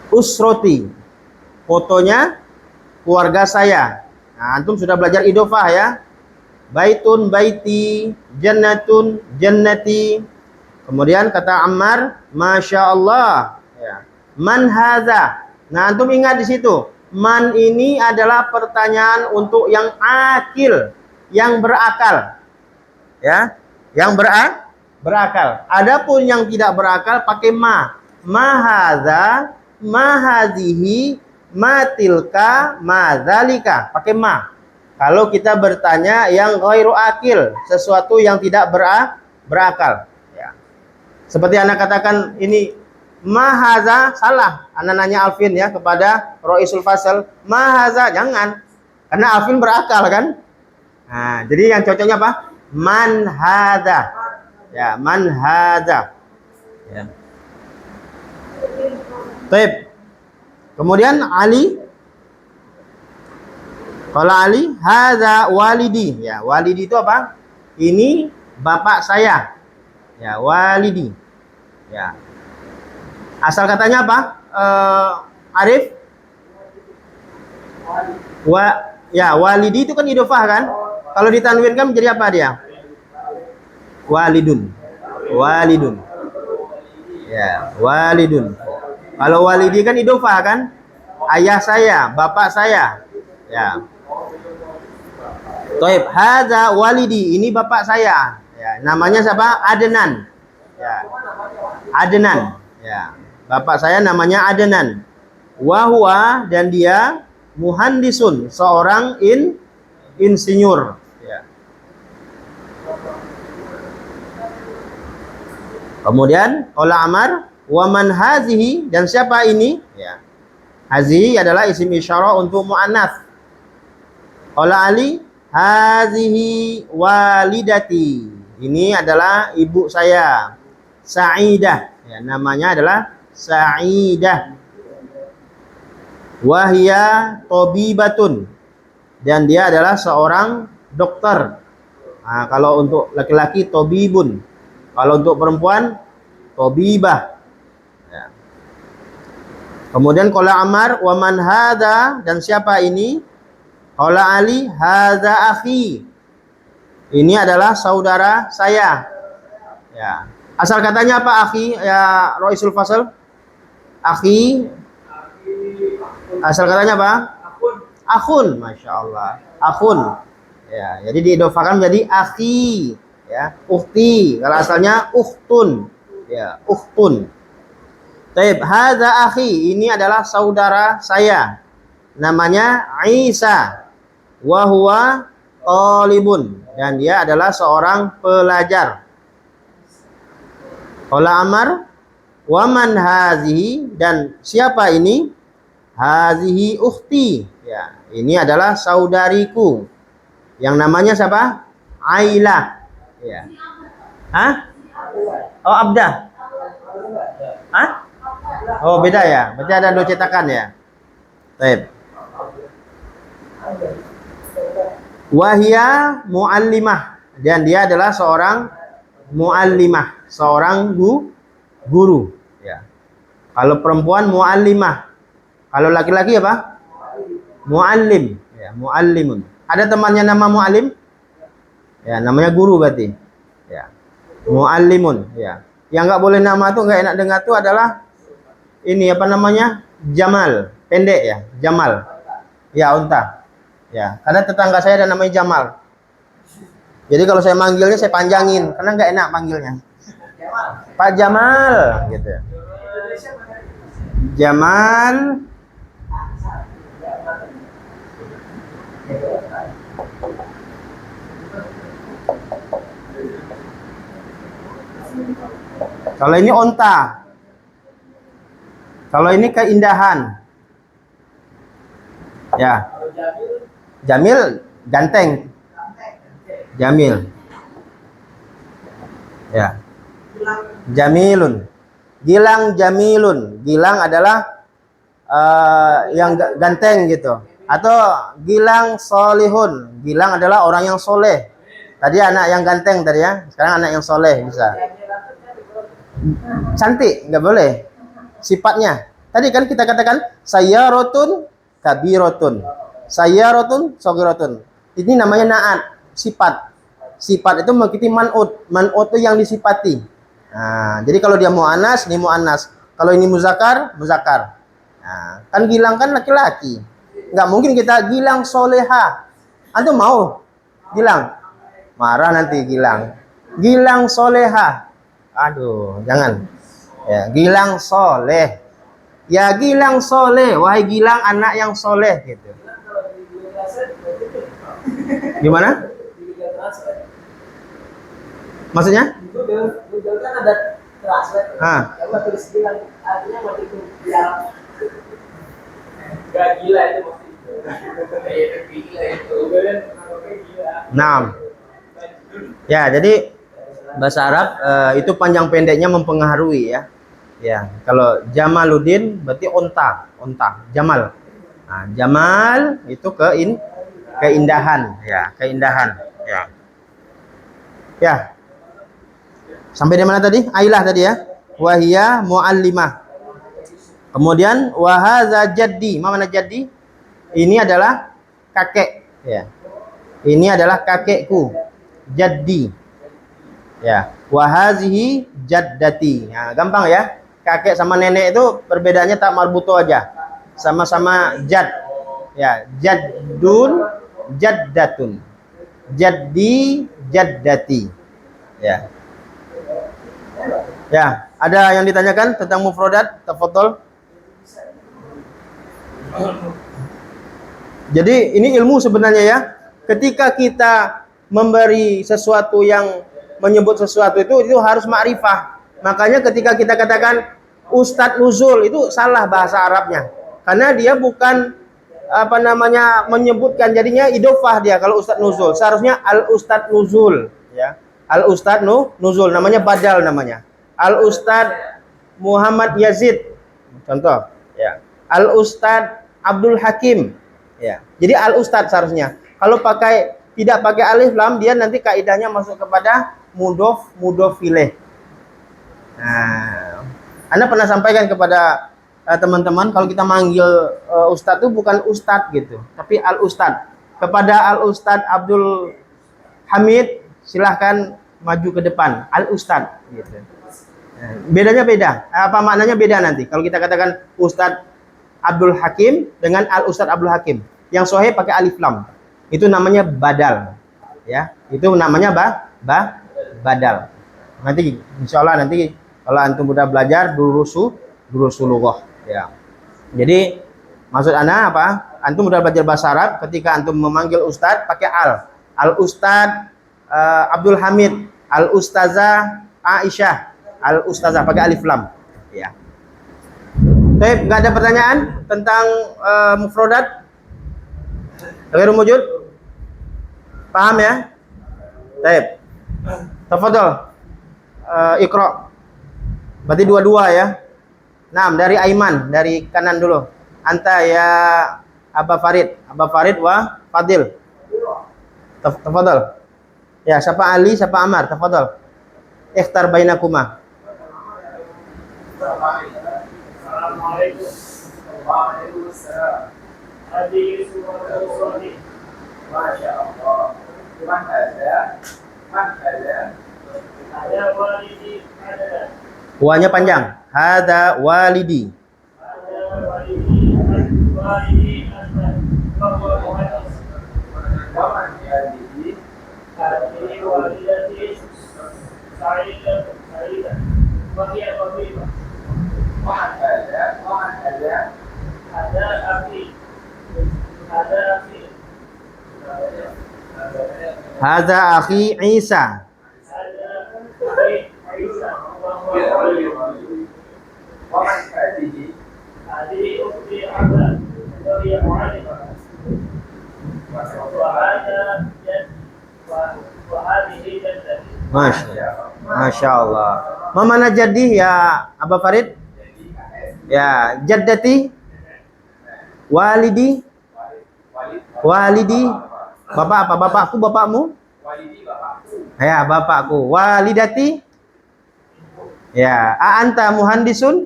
Usroti. Fotonya keluarga saya. Nah, antum sudah belajar idofah, ya. Baitun baiti, jannatun jannati. Kemudian kata Ammar, masya Allah. Ya. Man hadza. Nah, antum ingat di situ. Man ini adalah pertanyaan untuk yang akil, yang berakal. Ya, yang berakal. Adapun yang tidak berakal pakai ma. Ma hadza, ma hadhihi, ma tilka, ma dzalika. Pakai ma. Kalau kita bertanya yang ghairu akil, sesuatu yang tidak berakal, ya. Seperti anak katakan ini ma hadza, salah. Anak nanya Alvin, ya, kepada Roisul Fasal, ma hadza, jangan. Karena Alvin berakal, kan? Nah, jadi yang cocoknya apa? Man hadza. Ya, man hadza. Ya. Baik. Kemudian Ali, kalau Ali, hadza walidi. Ya, walidi itu apa? Ini bapak saya. Ya, walidi. Ya. Asal katanya apa? Arif? Walidi itu kan idofah, kan? Kalau ditanwinkan menjadi apa dia? Walidun. Walidun. Ya, walidun. Kalau walidi kan idofah, kan? Ayah saya, bapak saya. Ya. Taib, hadza walidi, ini bapak saya. Ya, namanya siapa? Adnan. Ya. Adnan. Ya. Bapak saya namanya Adnan. Wa huwa, dan dia muhandisun, seorang insinyur. Ya. Kemudian qala Ammar, wa man hazihi, dan siapa ini? Ya. Hazihi adalah isim isyarah untuk muannats. Qala Ali, hazihi walidati. Ini adalah ibu saya, Sa'idah. Ya, namanya adalah Sa'idah. Wahia tobibatun, dan dia adalah seorang dokter. Nah, kalau untuk laki-laki tobibun, kalau untuk perempuan tobibah. Ya. Kemudian qala Ammar wa man hadza, dan siapa ini? Qala Ali hadza akhi. Ini adalah saudara saya. Ya. Asal katanya apa akhi ya Roisul Fasal? Akhi. Asal katanya apa? Akhun, masya Allah. Akhun. Ya, jadi diidofakan menjadi akhi. Ya, ukhti. Kalau asalnya ukhtun. Ya, ukhtun. Taib, hadza akhi, ini adalah saudara saya. Namanya Isa. Wa huwa talibun, dan dia adalah seorang pelajar. Qala Ammar, wa man hazihi, dan siapa ini? Hazihi ukhti. Ya, ini adalah saudariku. Yang namanya siapa? Ailah. Ya. Hah? Oh, Abdah. Hah? Oh, beda ya. Berarti ada 2 cetakan ya. Baik. Wahia muallimah, dan dia adalah seorang muallimah, seorang guru. Ya. Kalau perempuan muallimah, kalau laki-laki apa? Muallim. Ya, muallimun. Ada temannya nama muallim? Ya, namanya guru berarti. Ya. Muallimun. Ya. Yang nggak boleh nama tuh nggak enak dengar tuh adalah ini apa namanya? Jamal, pendek ya, Jamal. Ya, unta. Ya, karena tetangga saya ada namanya Jamal. Jadi kalau saya manggilnya saya panjangin karena nggak enak manggilnya. Pak Jamal gitu ya. Jamal. Kalau ini onta. Kalau ini keindahan. Ya. Jamil ganteng. Jamil. Ya. Jamilun. Gilang jamilun. Gilang adalah yang ganteng gitu. Atau Gilang solihun. Gilang adalah orang yang soleh. Tadi anak yang ganteng tadi ya. Sekarang anak yang soleh bisa. Cantik nggak boleh. Sifatnya. Tadi kan kita katakan sayyarotun kabirotun. Sayyarotun sogirotun. Ini namanya naat. Sifat. Sifat itu mengikuti man'ut. Man'ut itu yang disifati. Nah, jadi kalau dia mu'anas, ini mu'anas. Kalau ini muzakar, muzakar. Nah, kan Gilang kan laki-laki. Nggak mungkin kita Gilang soleha. Antum mau? Gilang? Marah nanti Gilang. Gilang soleha. Aduh, jangan. Ya, Gilang soleh. Ya Gilang soleh. Wahai Gilang anak yang soleh gitu. Gimana? Maksudnya? Google kan ada translate. Coba tulis Gilang, artinya mau itu Gilang. Gak gila itu maksudnya. Gila itu. Nah. Ya, jadi bahasa Arab itu panjang pendeknya mempengaruhi ya. Ya, kalau Jamaluddin berarti onta, Jamal. Nah, Jamal itu keindahan, ya, keindahan, ya. Ya. Sampai di mana tadi? Ailah tadi ya. Wahia muallimah. Kemudian wahaza jaddi. Mana jaddi? Ini adalah kakek, ya. Ini adalah kakekku. Jaddi. Ya, wahazihi jaddati. Nah, gampang ya. Kakek sama nenek itu perbedaannya tak marbuto aja. Sama-sama jad. Ya, jaddun, jaddatun. Jaddi, jaddati. Ya. Ya, ada yang ditanyakan tentang mufradat? Tafadhol. Jadi ini ilmu sebenarnya ya. Ketika kita memberi sesuatu yang menyebut sesuatu itu harus ma'rifah. Makanya ketika kita katakan Ustadz Nuzul itu salah bahasa Arabnya. Karena dia bukan apa namanya menyebutkan, jadinya idofah dia kalau Ustadz Nuzul. Seharusnya Al Ustadz Nuzul ya. Al Ustadz Nuzul namanya badal namanya. Al Ustadz Muhammad Yazid. Contoh ya. Al Ustadz Abdul Hakim ya. Jadi Al Ustadz seharusnya. Kalau tidak pakai alif lam, dia nanti kaidahnya masuk kepada mudof ilaih. Nah, Anda pernah sampaikan kepada teman-teman, kalau kita manggil ustadz itu bukan ustadz gitu, tapi al ustadz. Kepada al ustadz Abdul Hamid, silahkan maju ke depan, al ustadz gitu. Bedanya beda. Apa maknanya beda nanti? Kalau kita katakan Ustadz Abdul Hakim dengan al Ustadz Abdul Hakim, yang sahih pakai alif lam, itu namanya badal, ya. Itu namanya badal. Nanti insya Allah nanti kalau antum udah belajar durusul lughah, ya. Jadi maksud ana apa? Antum udah belajar bahasa Arab, ketika antum memanggil ustadz pakai al ustadz Abdul Hamid, al ustazah Aisyah, al ustazah pakai alif lam, ya. Baik, nggak ada pertanyaan tentang mufradat? Ghairu mujud? Paham ya? Baik. Tafadhol. Iqra. Berarti dua-dua ya. Nah, dari Aiman, dari kanan dulu. Anta ya Aba Farid wa Fadil. Tafadhol. Ya, siapa Ali, siapa Amar? Tafadhol. Ikhtar bainakuma. Assalamualaikum. Waalaikumsalam. Hadis Rasulullah. Masya Allah. Man ada walidi ada. Wanya panjang. Hada walidi. Ada walidi ada. Bahwa hadis. Waman hadis. Hadis walidati. Sa'idah. Wahia wahibah. Ada api. Hadza akhi Isa. Masya Allah. Mana jadi ya Aba Farid? Ya, jaddati, walidi, bapak apa? Bapakku, bapakmu? Ya, bapakku. Walidati. Ya, anta muhandisun?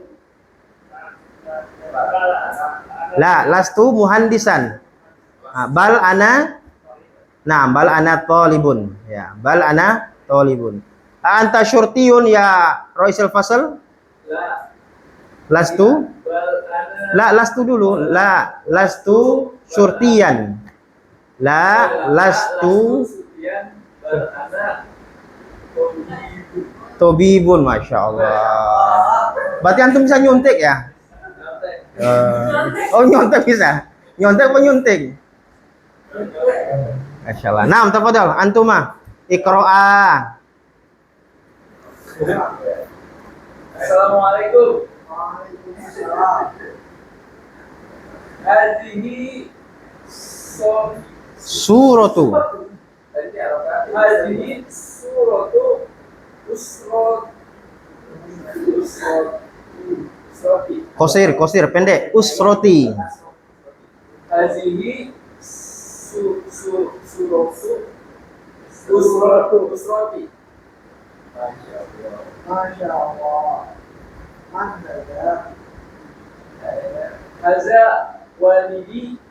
La, lastu muhandisan. Bal ana thalibun. Ya, bal ana thalibun. Anta syurtiyun ya Roisal Fasal? Lastu? La, lastu dulu. La, lastu syurtiyan. La, lastu tobibun. Masya Allah. Berarti antum bisa nyuntik ya? Oh, nyontek bisa. Nyontek apa nyuntik? Masya Allah. Nah, tafadhal antuma iqra'a. Assalamualaikum. Hadhihi Suratu. Hadhihi suratu usrati. Kosir, pendek. Usroti. Hadhihi usrati. Masya Allah. Hadza walidi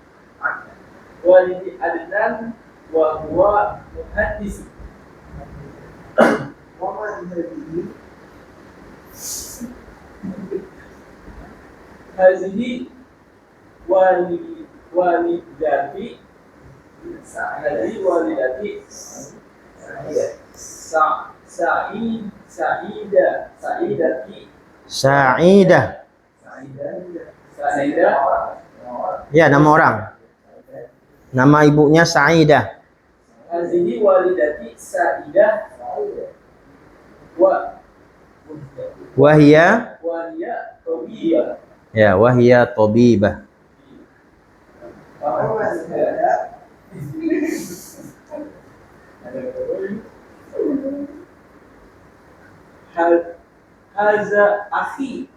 Adnan wa huwa muhaddis. Hazihi walidati Sa'idah. Ya, nama orang. Nama ibunya Sa'idah. Hazihi walidati Sa'idah Wahia. Tobiyah. Ya, wahia tabibah. Haza akhi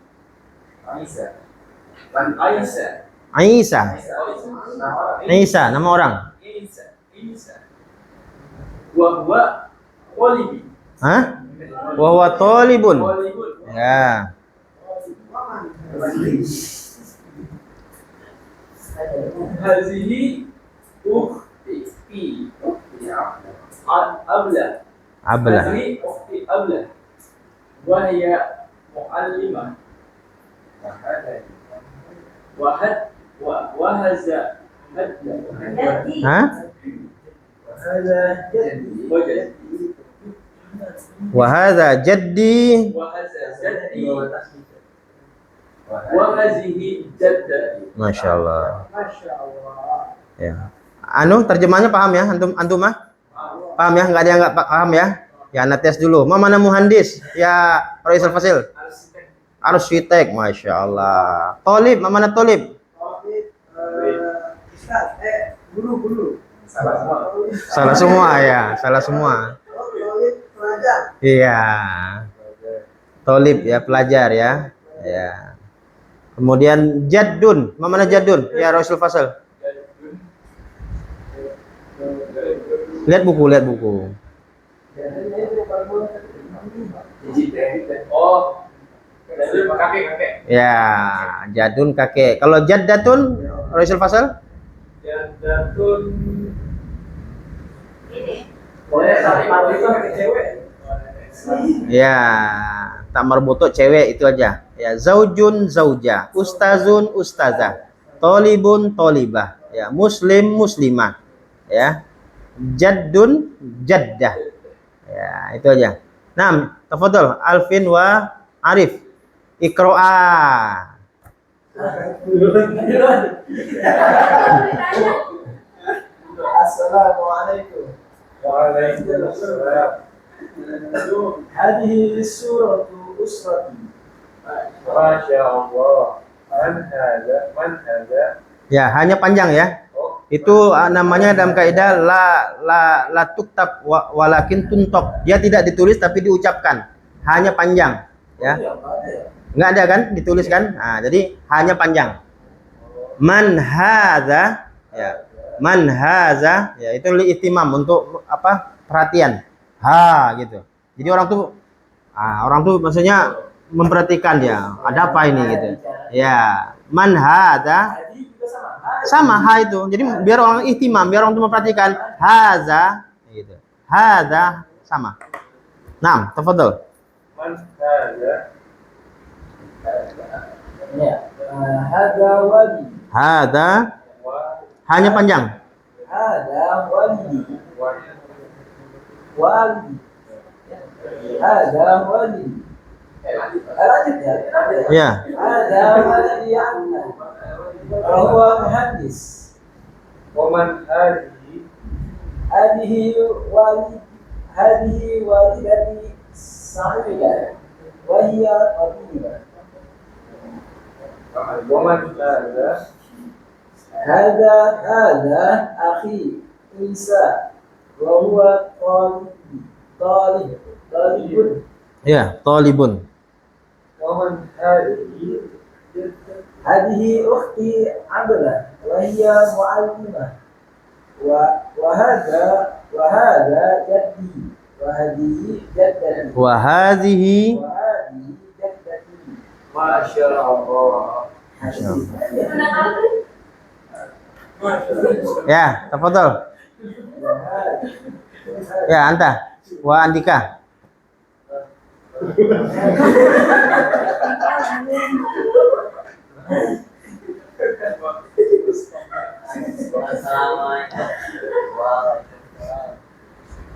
Isa, nama orang. Wa huwa qalibi. Hah? Wa huwa talibun. Ya. Hazihi ukhti abla. Ablah. Hazihi ukhti abla. Wahya muallimah. Wahaza hadda. Jadi. Hah? Wajad. Wa hadza jaddi. Wahaza jaddi. Wahazihi jaddati. Masya Allah. Masya Allah. Ya. Anu terjemahnya paham ya antum mah? Paham ya? Nggak ada yang nggak paham ya? Ya, anda tes dulu. Mana muhandis? Ya, Roisal Fasil. Arsitek, Masya Allah. Tolib, mana tolib? Ustaz, guru. Salah semua ya, salah semua. Pelajar. Iya. Tolib ya, pelajar ya. Ya. Kemudian jaddun, mana jaddun? Ya, Roisal Fasil. Lihat buku. Oh, jadi kakek. Ya, jadun kakek. Kalau jaddatun, Roisal Fasil? Jaddatun. Ini. Boleh saling mati itu pakai cewek. Ya, tak marbuto cewek itu aja. Ya, zaujun zauja, ustazun ustazah, tolibun tolibah, ya, muslim muslimah, ya, jaddun jaddah. Ya, itu aja. Nah, tafadhol Alvin wa Arif. Iqro'a. Assalamualaikum. Waalaikumsalam. Hadhihi suratu usrati. Masya Allah. Man hada. Ya, hanya panjang ya. Oh, Itu namanya dalam kaidah la tuktab walakin tuntok. Dia tidak ditulis tapi diucapkan. Hanya panjang, ya. Nggak ada kan ditulis kan? Nah, jadi hanya panjang. Man hadza, ya. Man hadza, ya itu ihtimam untuk apa? Perhatian. Ha gitu. Jadi orang tuh maksudnya memperhatikan dia. Ada apa ini gitu. Ya, man hadza Hadhi juga sama. sama ha itu. Jadi biar orang ihtimam, biar orang tuh memperhatikan hadza gitu. Hadza sama. Naam, tafadhol. man hada. Ya. Hadza wali. Hadza Wa hanya panjang. Hadza wali. wa Wali. Hadza wali. Lanjut ya. Ya. Hadza wali anna. Huwa muhandis. man hadihi. Hadhihi walidati Sa'idah. Wa hiya tabibah. Man hada. هذا أخي عيسى وهو طالب Ya, talibun. Man hadihi. هذه أختي عبلة وهي معلمة وهذا جدي وهذه جدتي Wa hadhihi وهذه جدتي. Masya Allah. Menang apa? ya, tafadhol. Ya, anta. Wa Andika.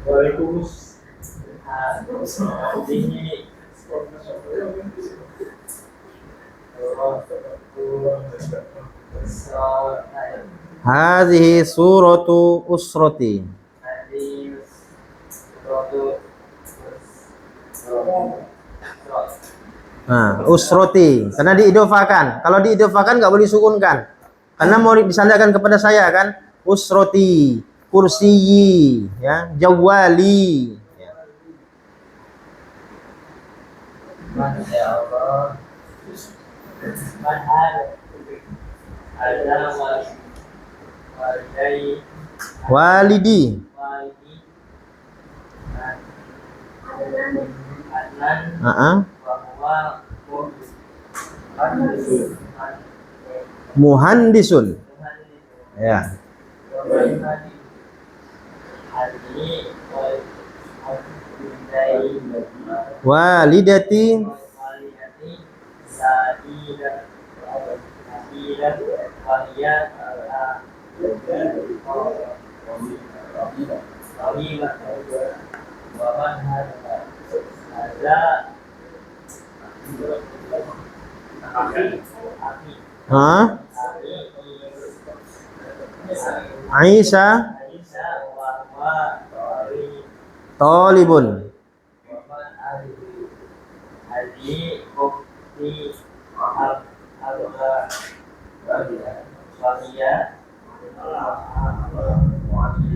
Waalaikumsalam. Ini Hadhihi suratu usrati. Nah, usroti karena diidofakan. Kalau diidofakan nggak boleh disukunkan. Karena mau disandarkan kepada saya kan. Usroti, kursiyi, ya, jawali. Ya. Masya Allah. Walidi. Muhandisun. Ya. Walidati ha? Aisyah Talibun.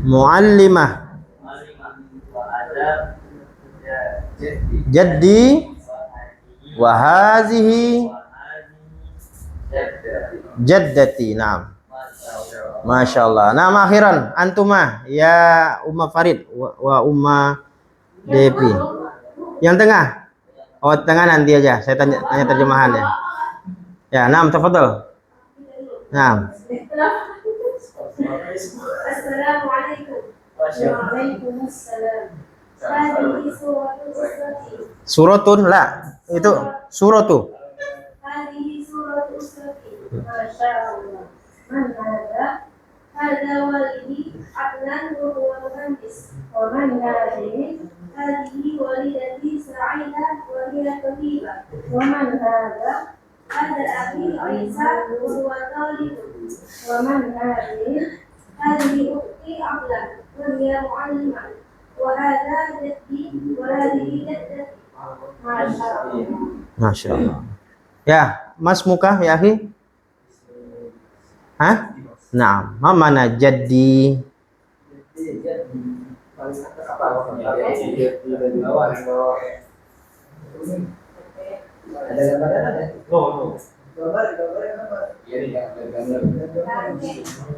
Muallimah. Jaddi wa hazihi jaddati. Naam. Masya Allah. Nah, akhiran antumah ya Umma Farid wa Umma Devi. Yang tengah. Oh, tengah nanti aja. Saya tanya terjemahannya. Ya, naam, tafadhal. Naam. Assalamualaikum. Waalaikumsalam. Hadhihi suratu Suratun la. Itu suratu. Hadhihi suratu usrati. Masya Allah. Man hadha? Hadha walidi Adnan wa huwa muhandis. Wa man hadhihi? Hadhihi walidati Sa'idah wa hiya tabibah. Wa man hadha? Hadha akhi Isa wa huwa talibun. Wa man hadhihi? Hadhihi ukhti Ablan wa hiya mu'allimah. Wa hadha jaddi wa hadhihi jaddati. Masya Allah. Masya Allah. Ya, Mas Muka ya akhi. Hah? Nah, ma mana jaddi?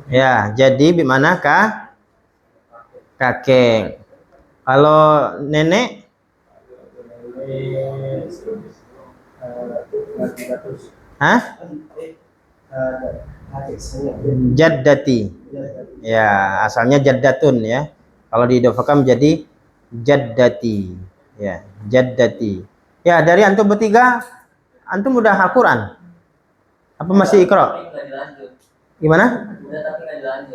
Ya, jadi bagaimana kah? Kakek. Kalau nenek? Hah? Jaddati. Ya, asalnya jaddatun ya. Kalau diidhofahkan menjadi jaddati. Ya, jaddati. Ya, dari antum bertiga, antum udah Al-Qur'an? Apa masih Iqra? Gimana?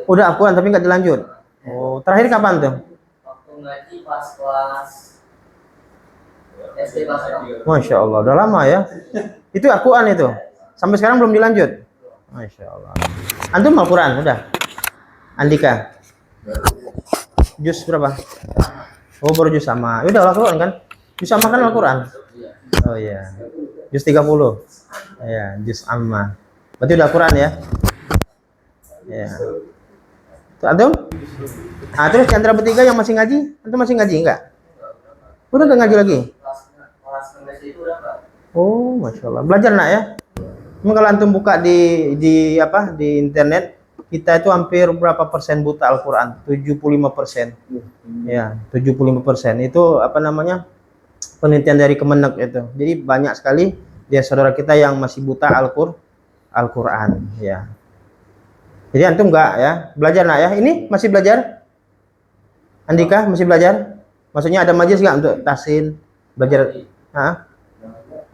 Udah Al-Qur'an tapi nggak dilanjut. Oh, terakhir kapan tuh? Waktu ngaji pas kelas SD kelas 6. Masya Allah, udah lama ya. Itu Al-Qur'an itu. Sampai sekarang belum dilanjut. Masya Allah. Antum Al-Quran udah? Andika? Juz berapa? Oh, baru juz sama. Udah Al-Quran kan? Juz sama kan Al-Quran? Oh iya. Juz 30. Ya, juz amma. Berarti udah Al-Quran ya? Ya. Tuh, antum? Ah, terus antara bertiga yang masih ngaji? Antum masih ngaji enggak? Udah enggak ngaji lagi? Kelas 16 itu udah Pak. Oh, Masya Allah. Belajar nak ya? Cuma kalau antum buka di internet, kita itu hampir berapa persen buta Al-Quran? 75%. Ya, 75%. Itu apa namanya? Penelitian dari Kemenek itu. Jadi banyak sekali dia saudara kita yang masih buta Al-Quran. Ya. Jadi antum enggak ya? Belajar nak ya? Ini masih belajar? Andika masih belajar? Maksudnya ada majelis enggak untuk tahsin? Belajar? Hah?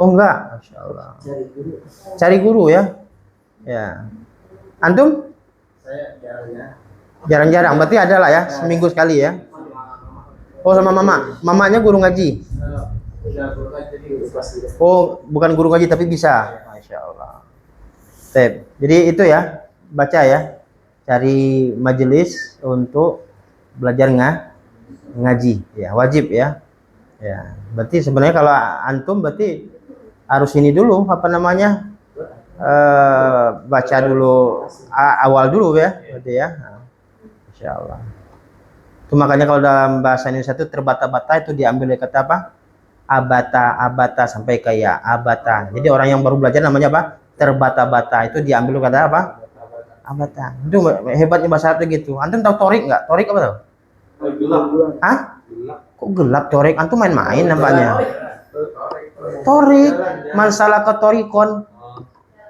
Oh enggak, Masya Allah. Cari guru ya. Ya. Antum? Saya Jarang-jarang. Berarti ada lah ya, seminggu sekali ya. Oh sama mama. Mamanya guru ngaji. Oh bukan guru ngaji tapi bisa. Masya Allah. Tep. Jadi itu ya, baca ya. Cari majelis untuk belajar ngaji. Ya wajib ya. Ya. Berarti sebenarnya kalau antum berarti harus ini dulu apa namanya baca dulu awal dulu ya berarti ya. Insya Allah. Itu makanya kalau dalam bahasa Indonesia itu terbata-bata itu diambil dari kata apa? Abata sampai ke ya abata. Jadi orang yang baru belajar namanya apa? Terbata-bata. Itu diambil dari kata apa? Abata. Itu hebatnya bahasa Arab gitu. Antum tahu torik nggak? Torik apa tuh? Hah? Kok gelap torik? Antum main-main nampaknya. Torik, masalah ke torikon.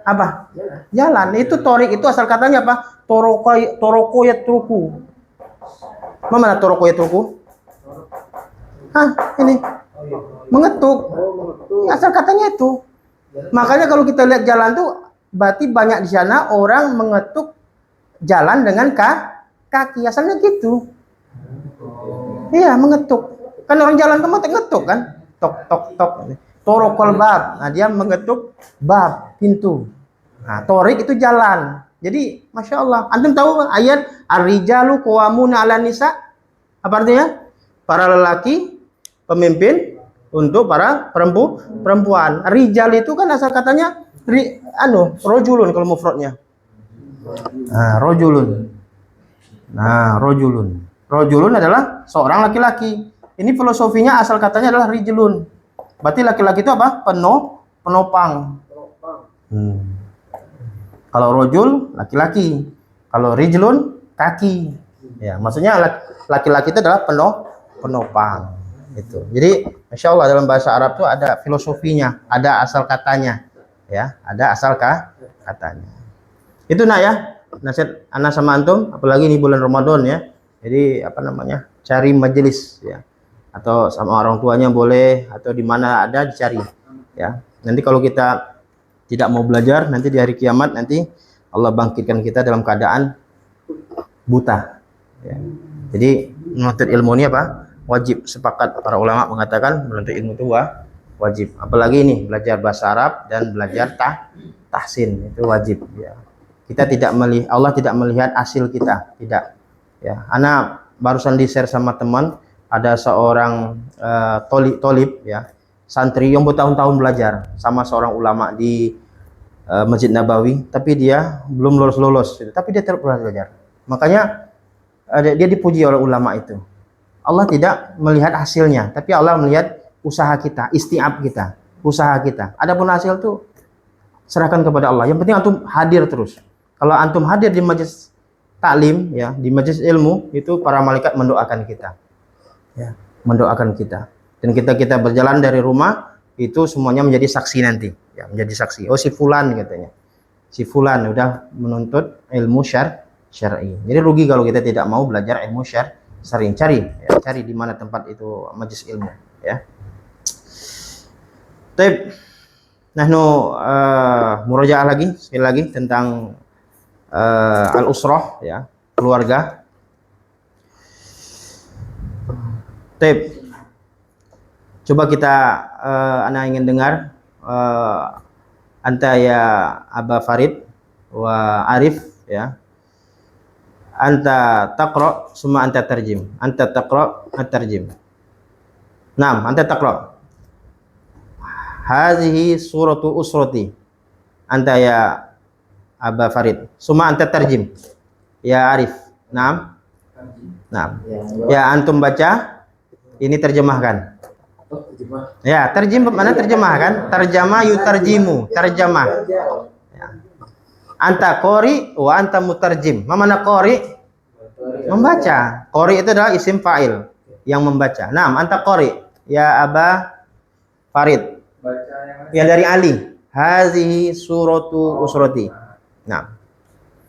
Apa? Jalan. Jalan. Itu torik itu asal katanya apa? Toroko yatruku. Mana toroko yatruku? Hah, ini mengetuk. Oh, mengetuk. Asal katanya itu. Makanya kalau kita lihat jalan tuh berarti banyak di sana orang mengetuk jalan dengan kaki. Asalnya gitu. Iya, mengetuk. Kan orang jalan tuh ngetuk kan? Tok tok tok. Torokol bab. Nah, dia mengetuk bab, pintu. Nah, torik itu jalan. Jadi, Masya Allah. Antum tahu ayat Ar-rijalu qawwamuna 'alan nisa? Apa artinya? Para lelaki pemimpin untuk para perempuan. Rijal itu kan asal katanya rojulun kalau mufradnya. Nah, rojulun. Nah, rojulun. Rojulun adalah seorang laki-laki. Ini filosofinya asal katanya adalah rijlun. Berarti laki-laki itu apa? Penopang. Kalau rojul laki-laki, kalau rijlun kaki. Ya, maksudnya laki-laki itu adalah penopang. Itu. Jadi, Masya Allah dalam bahasa Arab itu ada filosofinya, ada asal katanya, ya, ada asal katanya. Itu nak ya, nasihat anak sama antum, apalagi ini bulan Ramadan ya. Jadi apa namanya? Cari majelis ya. Atau sama orang tuanya boleh, atau di mana ada dicari ya. Nanti kalau kita tidak mau belajar, nanti di hari kiamat nanti Allah bangkitkan kita dalam keadaan buta ya. Jadi menuntut ilmu ini apa? Wajib. Sepakat para ulama mengatakan menuntut ilmu itu wajib. Apalagi ini belajar bahasa Arab dan belajar tahsin itu wajib ya. Kita tidak melihat, Allah tidak melihat hasil kita, tidak ya. Anak barusan di-share sama teman, ada seorang tolib ya, santri yang bertahun-tahun belajar sama seorang ulama di Masjid Nabawi, tapi dia belum lulus gitu. Tapi dia terus belajar. Makanya dia dipuji oleh ulama itu. Allah tidak melihat hasilnya, tapi Allah melihat usaha kita, istiab kita, usaha kita. Adapun hasil itu serahkan kepada Allah. Yang penting antum hadir terus. Kalau antum hadir di majelis taklim ya, di majelis ilmu, itu para malaikat mendoakan kita. Ya, mendoakan kita. Dan kita berjalan dari rumah itu semuanya menjadi saksi nanti, ya, menjadi saksi. Oh, si fulan katanya. Si fulan udah menuntut ilmu syar'i. Jadi rugi kalau kita tidak mau belajar ilmu syar'i. Cari di mana tempat itu majelis ilmu, ya. Baik. Nahnu murajaah lagi sekali lagi tentang al-usrah ya, keluarga. Baik. Coba kita ana ingin dengar anta ya Aba Farid wa Arif ya. Anta taqra summa anta tarjim. Anta taqra at-tarjim. Naam, anta taqra. Hazihi suratu usrati. Anta ya Aba Farid. Summa anta tarjim. Ya Arif. Naam. Naam. Ya antum baca, ini terjemahkan. Ya, terjem mana terjemahkan? Terjemah yutarjimu, terjemah. Ya. Anta qori wa anta mutarjim. Mana qori? Membaca. Qori itu adalah isim fa'il yang membaca. Naam, anta qori. Ya Aba Farid. Yang dari Ali. Hazihi suratu usrati. Naam.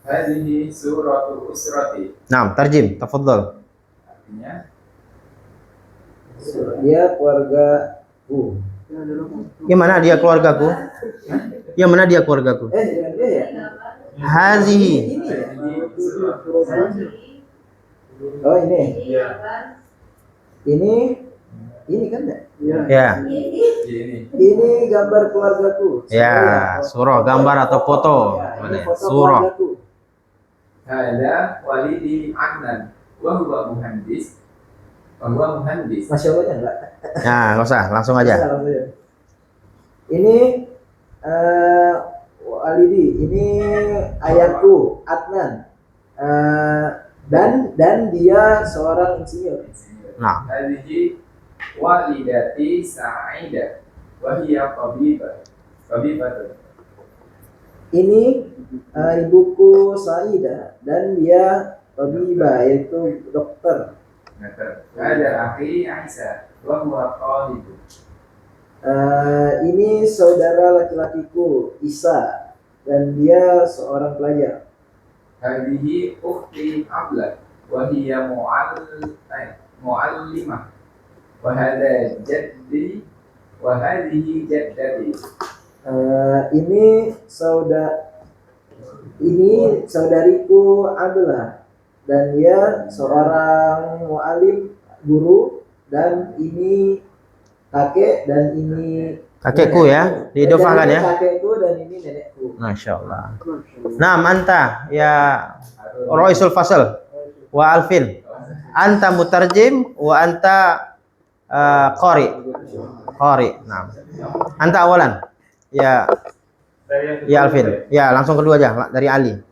Hazihi suratu usrati. Naam, tarjim, tafadhal. Artinya Dia keluargaku. Gimana dia keluargaku? Yang mana dia keluargaku? Dia ya. Hazihi. Oh, ini. ya Ini kan enggak? Ya. ini Ini gambar keluargaku. Ya, surah, gambar atau foto. Ini foto Surah. keluargaku. ada walidi Adnan wa huwa muhandis. Masya Allah enggak? Nah, nggak usah, langsung aja. Ini Walidi, ini ayahku Adnan, dan dia seorang insinyur. Nah, Hadhihi walidati Sa'idah wa hiya tabibah. Ini ibuku Saida dan dia tabibah, yaitu dokter. Ada akhi Aisyah wa huwa talib. Ini saudara laki-lakiku Isa dan dia seorang pelajar. Hadhihi ukhti Abla wa hiya muallimah wa hadha jaddi wa hadhihi jaddati. Ini saudariku Abdullah dan dia seorang muallim guru, dan ini kakek, dan ini Kakekku ya, diidofahkan ya. Kakekku dan ini nenekku. Masya Allah. Nah, anta ya Roisul Fasal wa Alfin. Anta mutarjim wa anta qari. Qari. Nah. Anta awalan. Ya. Ya Alfin. Ya, langsung kedua aja dari Ali.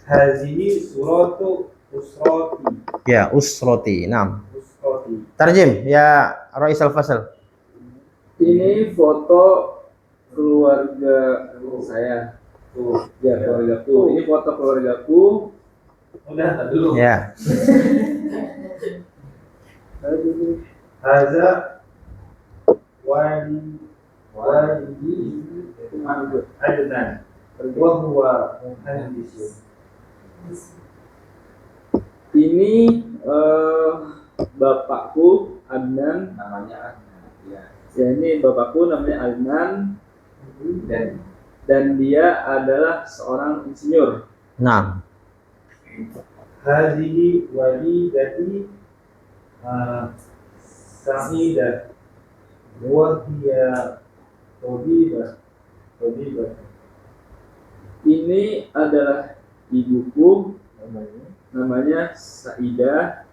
Hadhihi suratu usrati. Ya, usroti. Nah. Usrati. Tarjim ya Roisul Fasal. Ini foto keluarga saya. Tuh, ya keluargaku. Ini foto keluargaku. Udah dulu. Ya. Haza wali Adnan wa huwa muhandis. Ini bapakku Adnan, namanya Adnan. Ya, ini bapakku namanya Adnan dan dia adalah seorang insinyur. Nah. Hadhihi walidati Sa'idah wa hiya tabibah. Ini adalah ibuku, namanya Sa'idah.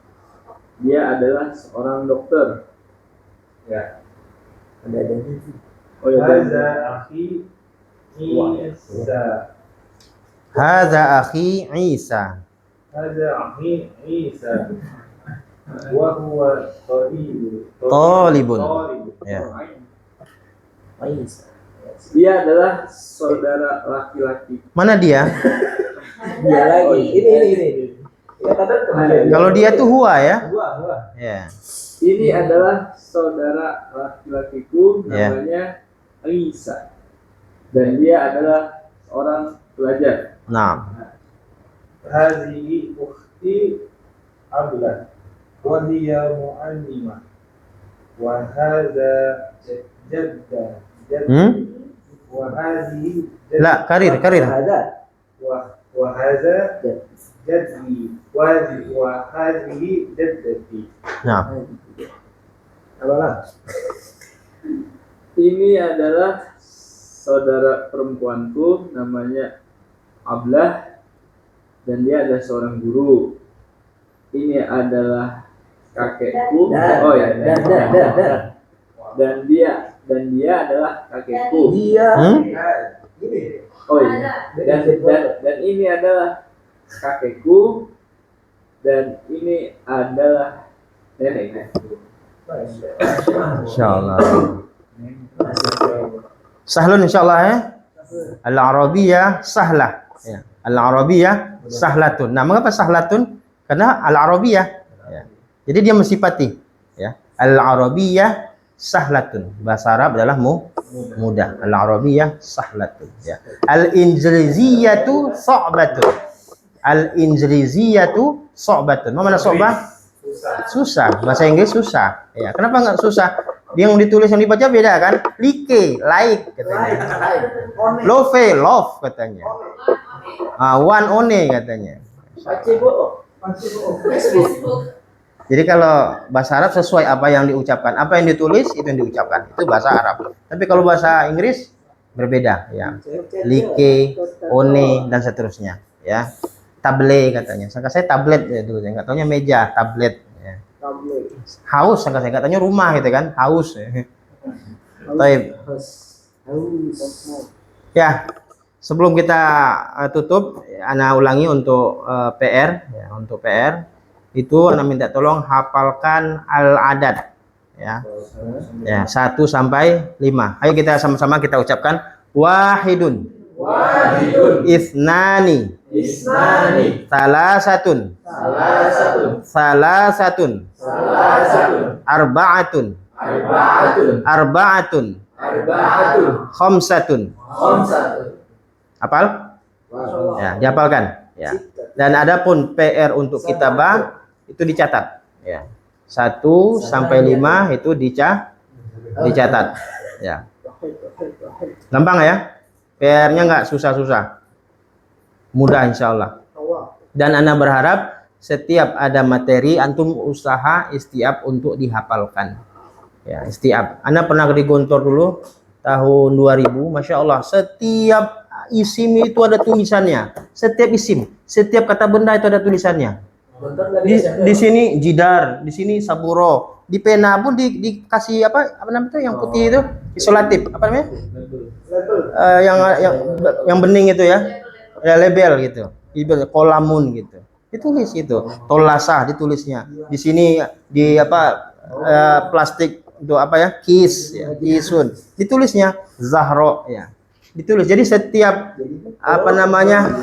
Dia adalah seorang dokter. Ya. Ada sih. Oh ya. Hadza akhi Isa. Hadza akhi Isa. Hadza akhi Isa. Wa huwa Talibun. Ya. Dia adalah saudara laki-laki. Mana dia? Dia lagi. Ini. Kalau dia tuh huwa ya. Huwa. Ya. Ini adalah saudara laki-lakiku, Ya. namanya Isa. Dan dia adalah seorang pelajar. Nah. Hadhihi ukhti Abla wa hiya muallimah wa hadza jadda wa hadhihi La, karir. Ada. wa hadza jaddi wa hadhihi jaddati. Nah. Apalah? Ini adalah saudara perempuanku, namanya Ablah, dan dia adalah seorang guru. Ini adalah kakekku. Oh ya, dan dia adalah kakekku. Dia. Oh iya. Dan ini adalah kakekku, dan ini adalah nenekku. Insyaallah. Sahlun insyaallah ya. Al-Arabiyah sahlah. Ya. Al-Arabiyah sahlatun. Nah, mengapa sahlatun? Karena Al-Arabiyah. Ya. Jadi dia mensifati. Ya. Al-Arabiyah sahlatun. Bahasa Arab adalah mudah. Al-Arabiyah sahlatun. Ya. Al-Injiliziyatu sa'batun. Al-Injiliziyatu sa'batun. Mana so'bah? Susah. Bahasa Inggris susah. Ya. Kenapa nggak susah? Dia yang ditulis yang dibaca beda kan? Like katanya. Love katanya. One one katanya. Facebook. Jadi kalau bahasa Arab sesuai apa yang diucapkan, apa yang ditulis itu yang diucapkan. Itu bahasa Arab. Tapi kalau bahasa Inggris berbeda ya. Like, one dan seterusnya ya. Tablet katanya. Sangka saya tablet ya dulu, enggak taunya meja, tablet ya. Haus sangka saya, katanya rumah gitu kan, haus. Baik. Ya, sebelum kita tutup, ana ulangi untuk PR ya, untuk PR itu ana minta tolong hafalkan al-adad ya. Ya, 1 sampai 5. Ayo kita sama-sama kita ucapkan wahidun. Isnani. Salasatun. Arba'atun. Arba'atun. khamsatun. Khamsatun. Hafal? Ya, dihafalkan. Ya. Dan adapun PR untuk kitabah itu dicatat. Ya. 1 sampai 5 itu dicatat. Ya. Gampang ya? PR-nya nggak susah-susah. Mudah insya Allah. Dan Ana berharap setiap ada materi antum usaha istiab untuk dihafalkan. Ya, istiab. Ana pernah di Gontor dulu tahun 2000, Masya Allah, setiap isim itu ada tulisannya. Setiap isim, setiap kata benda itu ada tulisannya. Di sini jidar, di sini saburo, di pena pun dikasih apa namanya itu yang putih itu isolatif, apa namanya? Yang bening itu ya. Ya label gitu. Kolamun gitu. Ditulis itu. Tolasah ditulisnya. Di sini di apa plastik itu apa ya? Kis ya, kisun. Ditulisnya Zahro ya. Ditulis. Jadi setiap apa namanya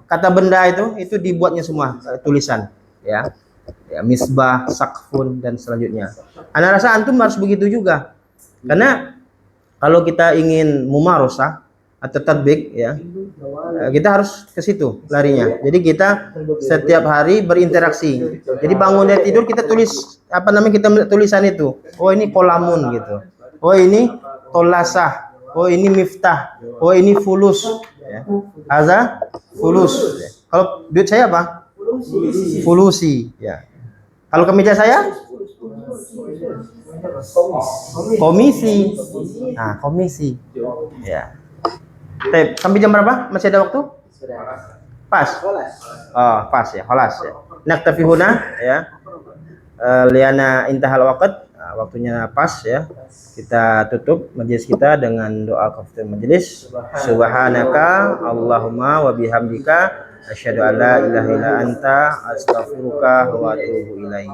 kata benda itu dibuatnya semua tulisan ya. Ya, misbah, sakfun dan selanjutnya. Ana rasa antum harus begitu juga. Karena kalau kita ingin mumarosah atau tadbik ya, kita harus ke situ larinya. Jadi kita setiap hari berinteraksi. Jadi bangun dari tidur kita tulis apa namanya, kita tulisan itu. Oh ini kolamun gitu. Oh ini tolasah. Oh ini miftah. Oh ini fulus. Ya. Aza fulus. Ya. Kalau duit saya apa? Fulusi. Ya. Kalau kemeja saya? Komisi. Nah, komisi. Ya. Sampai jam berapa? Masih ada waktu? Pas. Oh, pas ya, kholas ya. Naktafi huna ya. Liana intahal waqt, waktunya pas ya. Kita tutup majelis kita dengan doa kafaratul majelis. Subhanaka Allahumma wa bihamdika asyhadu an la ilaha illa anta astaghfiruka wa atubu ilaik.